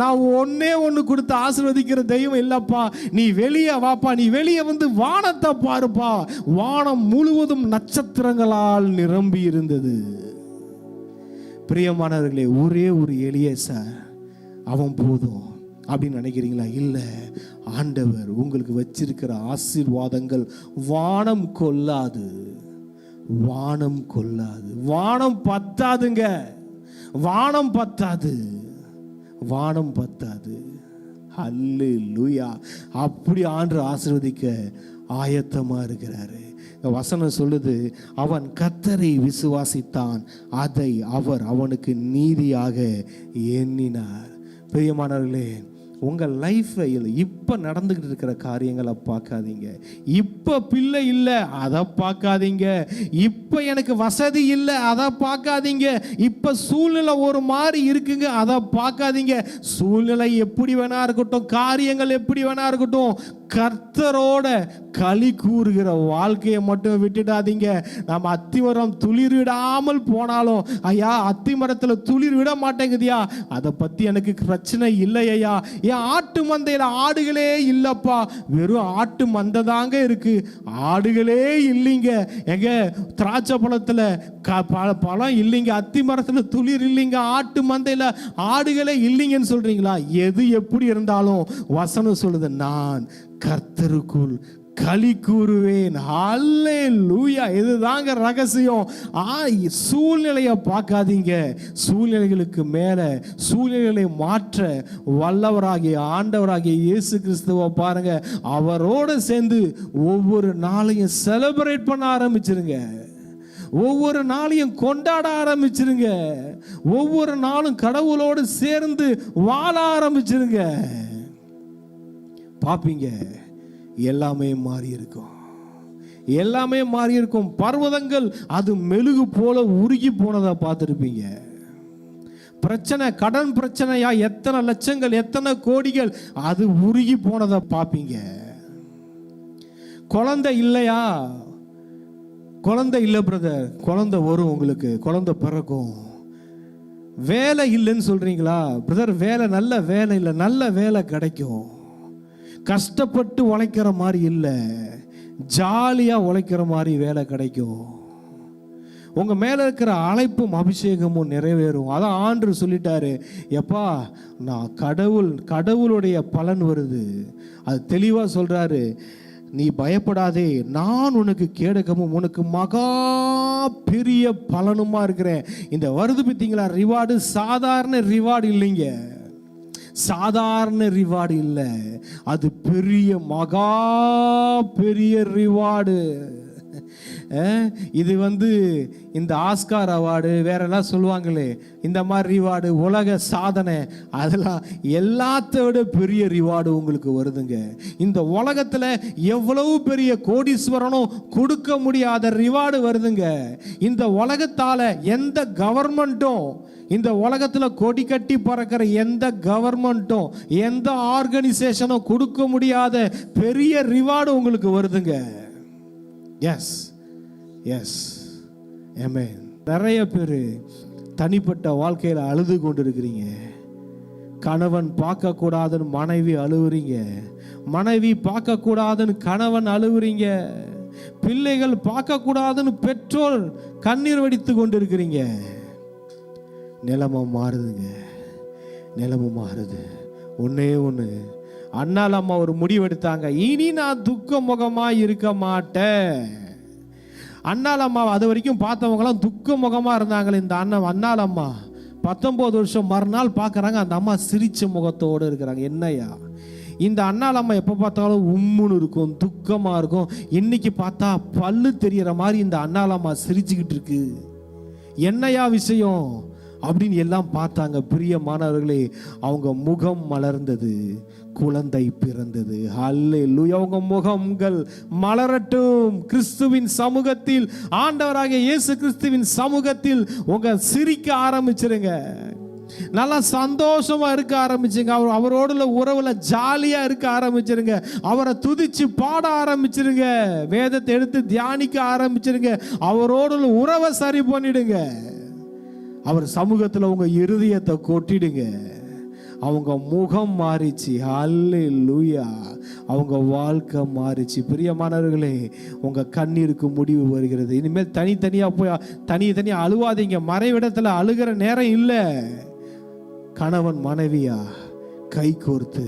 நான் ஒன்னே ஒண்ணு கொடுத்து ஆசீர்வதிக்கிற தெய்வம் இல்லப்பா. நீ வெளியே வாப்பா, நீ வெளியே வந்து வானத்தை பாருப்பா. வானம் முழுவதும் நட்சத்திரங்களால் நிரம்பி இருந்தது. பிரியமானவர்களே, ஒரே ஒரு எலியேசர் அவன் போதும் அப்படின்னு நினைக்கிறீங்களா? இல்லை, ஆண்டவர் உங்களுக்கு வச்சிருக்கிற ஆசீர்வாதங்கள் வானம் கொள்ளாது, வானம் கொள்ளாது. வானம் பத்தாதுங்க, வானம் பத்தாது, வானம் பத்தாது. அல்லேலூயா. அப்படி ஆண்டவர் ஆசீர்வதிக்க ஆயத்தமா இருக்கிறாரு. வசனம் சொல்லுது, அவன் கர்த்தரை விசுவாசித்தான், அதை அவர் அவனுக்கு நீதியாக எண்ணினார். பிரியமானவர்களே, உங்கள் லைஃப்பில் இப்போ நடந்துக்கிட்டு இருக்கிற காரியங்களை பார்க்காதீங்க. இப்போ பிள்ளை இல்லை அதை பார்க்காதீங்க, இப்போ எனக்கு வசதி இல்லை அதை பார்க்காதீங்க, இப்போ சூழ்நிலை ஒரு மாதிரி இருக்குங்க அதை பார்க்காதீங்க. சூழ்நிலை எப்படி வேணா இருக்கட்டும், காரியங்கள் எப்படி வேணா இருக்கட்டும், கர்த்தரோட களி கூறுகிற வாழ்க்கையை மட்டும் விட்டுடாதீங்க. நம்ம அத்திமரம் துளிர் விடாமல் போனாலும், ஐயா அத்திமரத்தில் துளிர் விட மாட்டேங்குதியா, அதை பற்றி எனக்கு பிரச்சனை இல்லை ஐயா. என் ஆட்டு மந்தையில் ஆடுகளே இல்லப்பா, வெறும் ஆட்டு மந்தை தாங்க இருக்கு, ஆடுகளே இல்லைங்க. எங்க திராட்சை பழத்தில் பழம் இல்லைங்க, அத்தி மரத்தில் துளிர் இல்லைங்க, ஆட்டு மந்தையில் ஆடுகளே இல்லைங்கன்னு சொல்றீங்களா? எது எப்படி இருந்தாலும் வசனம் சொல்லுது, நான் கர்த்தருக்குள் களி கூறுவேன். அல்லேலூயா. இதுதாங்க ரகசியம். சூழ்நிலையை பார்க்காதீங்க, சூழ்நிலைகளுக்கு மேல சூழ்நிலைகளை மாற்ற வல்லவராகிய ஆண்டவராகிய இயேசு கிறிஸ்துவை பாருங்க. அவரோட சேர்ந்து ஒவ்வொரு நாளையும் செலிப்ரேட் பண்ண ஆரம்பிச்சிருங்க. ஒவ்வொரு நாளையும் கொண்டாட ஆரம்பிச்சிருங்க. ஒவ்வொரு நாளும் கடவுளோடு சேர்ந்து வாழ ஆரம்பிச்சிருங்க. பாப்பீங்க எல்லாமே மாறி இருக்கும். எல்லாமே மாறி இருக்கும். பர்வதங்கள் அது மெழுகு போல உருகி போனதை பார்த்துருப்பீங்க. பிரச்சனை, கடன் பிரச்சனையா எத்தனை லட்சங்கள் எத்தனை கோடிகள் அது உருகி போனதை பார்ப்பீங்க. குழந்தை இல்லையா? குழந்தை இல்லை பிரதர், குழந்தை வரும், உங்களுக்கு குழந்தை பிறக்கும். வேலை இல்லைன்னு சொல்றீங்களா பிரதர்? வேலை, நல்ல வேலை இல்லை, நல்ல வேலை கிடைக்கும். கஷ்டப்பட்டு உழைக்கிற மாதிரி இல்லை, ஜாலியாக உழைக்கிற மாதிரி வேலை கிடைக்கும். உங்க மேல இருக்கிற அழைப்பும் அபிஷேகமும் நிறைவேறும். அதான் ஆண்டவர் சொல்லிட்டாரு, எப்பா நான் கடவுளுடைய பலன் வருது. அது தெளிவா சொல்றாரு, நீ பயப்படாதே, நான் உனக்கு கேடகமும் உனக்கு மகா பெரிய பலனுமா இருக்கிறேன். இந்த வருது பார்த்தீங்களா ரிவார்டு, சாதாரண ரிவார்டு இல்லைங்க, சாதாரண ரிவார்டு இல்லை, அது பெரிய மகா பெரிய ரிவார்டு. இது இந்த ஆஸ்கார் அவார்டு வேற எல்லாம் சொல்லுவாங்களே, இந்த மாதிரி ரிவார்டு, உலக சாதனை, அதெல்லாம் எல்லாத்த விட பெரிய ரிவார்டு உங்களுக்கு வருதுங்க. இந்த உலகத்துல எவ்வளவு பெரிய கோடீஸ்வரனும் கொடுக்க முடியாத ரிவார்டு வருதுங்க. இந்த உலகத்தால எந்த கவர்மெண்ட்டும், இந்த உலகத்துல கொடி கட்டி பறக்கிற எந்த கவர்மெண்ட்டும் எந்த ஆர்கனைசேஷனும் கொடுக்க முடியாத பெரிய ரிவார்டு உங்களுக்கு வருதுங்க. Yes yes amen. நிறைய பேர் தனிப்பட்ட வாழ்க்கையில் அழுது கொண்டு இருக்கிறீங்க. கணவன் பார்க்க கூடாதுன்னு மனைவி அழுவுறீங்க, மனைவி பார்க்க கூடாதுன்னு கணவன் அழுவுறீங்க, பிள்ளைகள் பார்க்க கூடாதுன்னு பெற்றோர் கண்ணீர் வடித்து கொண்டு இருக்கிறீங்க. நிலைமை மாறுதுங்க, நிலைமை மாறுது. ஒன்னே ஒன்று, அண்ணால் அம்மா ஒரு முடிவெடுத்தாங்க, இனி நான் துக்க முகமாக இருக்க மாட்டேன். அண்ணால் அம்மா அது வரைக்கும் பார்த்தவங்களாம் துக்க முகமாக இருந்தாங்களே, இந்த அண்ணால் அம்மா 19 வருஷம் மறுநாள் பார்க்குறாங்க, அந்த அம்மா சிரிச்ச முகத்தோடு இருக்கிறாங்க. என்னையா இந்த அண்ணால் அம்மா எப்போ பார்த்தாலும் உம்முன்னு இருக்கும், துக்கமாக இருக்கும். இன்னைக்கு பார்த்தா பல்லு தெரியற மாதிரி இந்த அண்ணால் அம்மா சிரிச்சுக்கிட்டு இருக்கு. என்னையா விஷயம் அப்படின்னு எல்லாம் பார்த்தாங்க. பிரியமானவர்களே, அவங்க முகம் மலர்ந்தது, குழந்தை பிறந்தது. ஹல்லேலூயா. அவங்க முகங்கள் மலரட்டும். கிறிஸ்துவின் சமூகத்தில், ஆண்டவராகிய இயேசு கிறிஸ்துவின் சமூகத்தில் உங்க சிரிக்க ஆரம்பிச்சிருங்க, நல்லா சந்தோஷமா இருக்க ஆரம்பிச்சுங்க. அவரோட உறவுல ஜாலியா இருக்க ஆரம்பிச்சிருங்க. அவரை துதிச்சு பாட ஆரம்பிச்சிருங்க. வேதத்தை எடுத்து தியானிக்க ஆரம்பிச்சிருங்க. அவரோட உறவை சரி பண்ணிடுங்க. அவர் சமூகத்தில் உங்க இருதயத்தை கொட்டிடுங்க. அவங்க முகம் மாறிச்சு. ஹல்லேலூயா. அவங்க வாழ்க்கை மாறிச்சு. பிரியமானவர்களே, உங்க கண்ணீருக்கு முடிவு வருகிறது. இனிமேல் தனித்தனியா போய் தனித்தனியா அழுவாதீங்க. மறைவிடத்துல அழுகிற நேரம் இல்லை. கணவன் மனைவியா கை கோர்த்து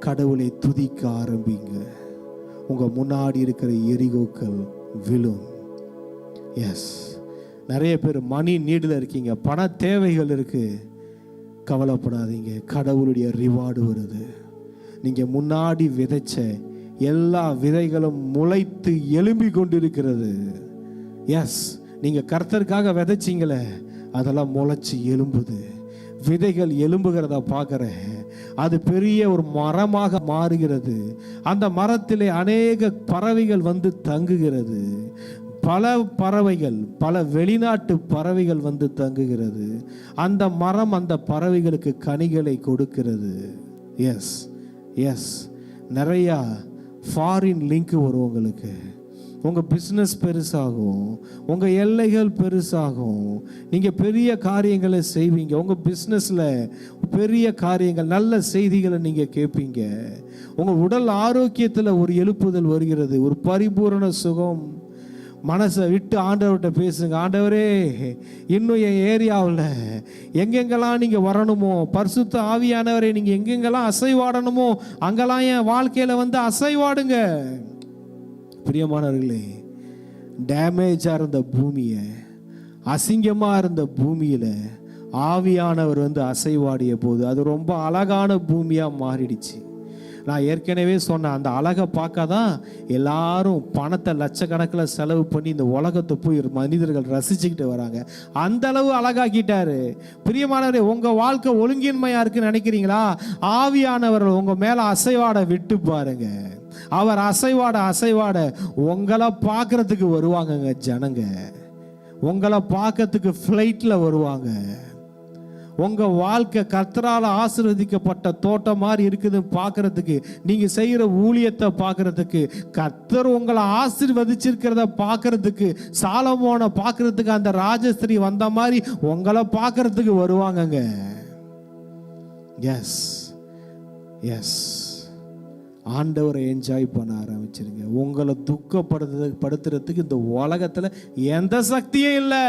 கடவுளை துதிக்க ஆரம்பிங்க. உங்க முன்னாடி இருக்கிற எரிகோக்கள் விழும். எஸ், நிறைய பேர் மணி நீடில் இருக்கீங்க, பண தேவைகள் இருக்கு. கவலைப்படாதீங்க, கடவுளுடைய ரிவார்டு வருது. நீங்க முன்னாடி விதைச்ச எல்லா விதைகளும் முளைத்து எழும்பி கொண்டிருக்கிறது. எஸ், நீங்க கர்த்தருக்காக விதைச்சிங்களே, அதெல்லாம் முளைச்சி எழும்புது. விதைகள் எழும்புகிறத பார்க்குறேன். அது பெரிய ஒரு மரமாக மாறுகிறது. அந்த மரத்திலே அநேக பறவைகள் தங்குகிறது. பல பறவைகள், பல வெளிநாட்டு பறவைகள் தங்குகிறது. அந்த மரம் அந்த பறவைகளுக்கு கனிகளை கொடுக்கிறது. எஸ் எஸ், நிறையா ஃபாரின் லிங்க் வரும் உங்களுக்கு. உங்கள் பிஸ்னஸ் பெருசாகும், உங்கள் எல்லைகள் பெருசாகும், நீங்கள் பெரிய காரியங்களை செய்வீங்க. உங்கள் பிஸ்னஸில் பெரிய காரியங்கள், நல்ல செய்திகளை நீங்கள் கேட்பீங்க. உங்கள் உடல் ஆரோக்கியத்தில் ஒரு எழுப்புதல் வருகிறது, ஒரு பரிபூரண சுகம். மனசை விட்டு ஆண்டவர்கிட்ட பேசுங்க. ஆண்டவரே, இன்னும் என் ஏரியாவில் எங்கெங்கெல்லாம் நீங்கள் வரணுமோ, பரிசுத்த ஆவியானவரே நீங்கள் எங்கெங்கெல்லாம் அசைவாடணுமோ அங்கெல்லாம் என் வாழ்க்கையில் அசைவாடுங்க. பிரியமானவர்களே, டேமேஜாக இருந்த பூமியை, அசிங்கமாக இருந்த பூமியில் ஆவியானவர் அசைவாடிய போது அது ரொம்ப அழகான பூமியாக மாறிடுச்சு. நான் ஏற்கனவே சொன்னேன், அந்த அழகை பார்க்க தான் எல்லாரும் பணத்தை லட்சக்கணக்கில் செலவு பண்ணி இந்த உலகத்தை போய் மனிதர்கள் ரசிச்சுக்கிட்டு வராங்க. அந்த அளவு அழகாக்கிட்டாரு. பிரியமானவரே, உங்க வாழ்க்கை ஒழுங்கின்மையா இருக்குன்னு நினைக்கிறீங்களா? ஆவியானவர் உங்க மேல அசைவாட விட்டு பாருங்க. அவர் அசைவாட உங்களை பார்க்கறதுக்கு வருவாங்கங்க. ஜனங்க உங்களை பார்க்கறதுக்கு ஃப்ளைட்ல வருவாங்க. உங்க வாழ்க்கை கர்த்தரால் ஆசீர்வதிக்கப்பட்ட தோட்டம் மாதிரி இருக்குதுன்னு பார்க்கறதுக்கு, நீங்க செய்யற ஊழியத்தை பார்க்கறதுக்கு, கர்த்தர் உங்களை ஆசீர்வதிச்சிருக்கிறத பார்க்கறதுக்கு, சாலமோனை பார்க்கறதுக்கு அந்த ராஜஸ்திரி வந்த மாதிரி உங்களை பார்க்கறதுக்கு வருவாங்கங்க. எஸ் எஸ், ஆண்டவரை என்ஜாய் பண்ண ஆரம்பிச்சிருங்க. உங்களை துக்கப்படுத்துறதுக்கு இந்த உலகத்தில் எந்த சக்தியும் இல்லை.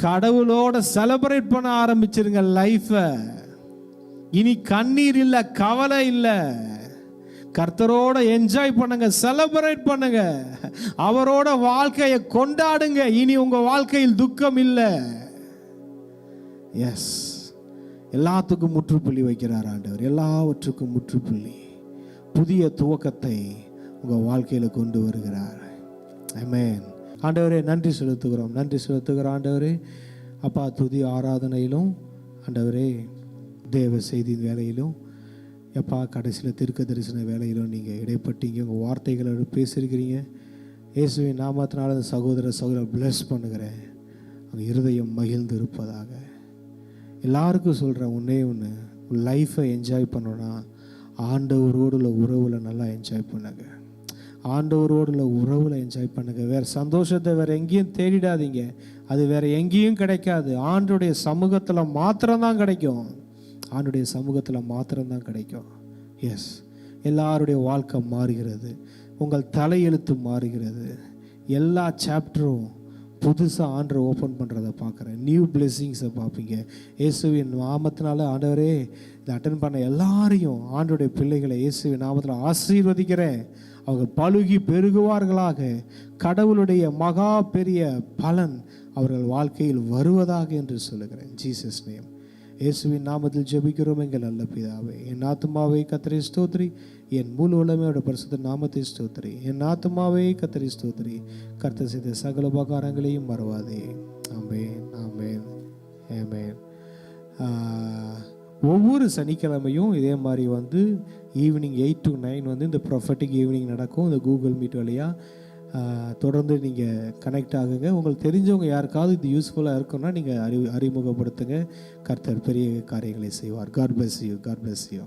கடவுளோட செலிப்ரேட் பண்ண ஆரம்பிச்சிருங்க லைஃபை. இனி கண்ணீர் இல்லை, கவலை இல்லை. கர்த்தரோட என்ஜாய் பண்ணுங்க, செலிப்ரேட் பண்ணுங்க, அவரோட வாழ்க்கையை கொண்டாடுங்க. இனி உங்க வாழ்க்கையில் துக்கம் இல்லை. எஸ், எல்லாத்துக்கும் முற்றுப்புள்ளி வைக்கிறார் ஆண்டவர். எல்லாவற்றுக்கும் முற்றுப்புள்ளி, புதிய துவக்கத்தை உங்க வாழ்க்கையில கொண்டு வருகிறார். ஆமென். ஆண்டவரே, நன்றி செலுத்துகிறோம் ஆண்டவரே. அப்பா, துதி ஆராதனையிலும் ஆண்டவரே, தேவ செய்தி வேலையிலும், எப்பா கடைசியில் தீர்க்க தரிசன வேலையிலும் நீங்கள் இடைப்பட்டீங்க. உங்கள் வார்த்தைகளை பேசியிருக்கிறீங்க. இயேசுவின் நாமத்தினால அந்த சகோதர பிளஸ் பண்ணுகிறேன். அவங்க இருதயம் மகிழ்ந்து இருப்பதாக. எல்லாருக்கும் சொல்கிறேன், ஒன்றே ஒன்று, லைஃப்பை என்ஜாய் பண்ணோன்னா ஆண்டவரோடு உள்ள உறவில் நல்லா என்ஜாய் பண்ணுங்க. ஆண்டவரோடு உள்ள உறவில் என்ஜாய் பண்ணுங்க. வேறு சந்தோஷத்தை வேறு எங்கேயும் தேடிடாதீங்க. அது வேறு எங்கேயும் கிடைக்காது. ஆண்டோடைய சமூகத்தில் மாத்திரம்தான் கிடைக்கும். ஆண்டுடைய சமூகத்தில் மாத்திரம்தான் கிடைக்கும். எஸ், எல்லாருடைய வாழ்க்கை மாறுகிறது. உங்கள் தலையெழுத்து மாறுகிறது. எல்லா சாப்டரும் புதுசாக ஆண்டரை ஓப்பன் பண்ணுறதை பார்க்குறேன். நியூ பிளெஸிங்ஸை பார்ப்பீங்க. இயேசுவின் நாமத்தினால ஆண்டவரே, இதை அட்டன் பண்ண எல்லாரையும், ஆண்டோடைய பிள்ளைகளை இயேசுவின் நாமத்தில் ஆசீர்வதிக்கிறேன். அவங்க பலுகி பெருகுவார்களாக. கடவுளுடைய மகா பெரிய பலன் அவர்கள் வாழ்க்கையில் வருவதாக என்று சொல்லுகிறேன். Jesus name. இயேசுவின் நாமத்தில் ஜெபிக்கிறோம் எங்கள் நல்ல பிதாவே. என் ஆத்துமாவை கர்த்தரை ஸ்தோத்திரி, என் முழு உலமையோட பரிசுத்த நாமத்தை ஸ்தோத்திரி. என் ஆத்துமாவை கர்த்தரை ஸ்தோத்திரி, கர்த்தர் செய்த சகல உபகாரங்களையும் மறவாதே. ஆமென், ஆமென், ஆமென். ஒவ்வொரு சனிக்கிழமையும் இதே மாதிரி ஈவினிங் 8 to 9 இந்த ப்ரொஃபட்டிக் ஈவினிங் நடக்கும். இந்த கூகுள் மீட் வழியாக தொடர்ந்து நீங்கள் கனெக்ட் ஆகுங்க. உங்களுக்கு தெரிஞ்சவங்க யாருக்காவது இது யூஸ்ஃபுல்லாக இருக்குன்னா நீங்கள் அறிமுகப்படுத்துங்க. கர்த்தர் பெரிய காரியங்களை செய்வார். God bless you.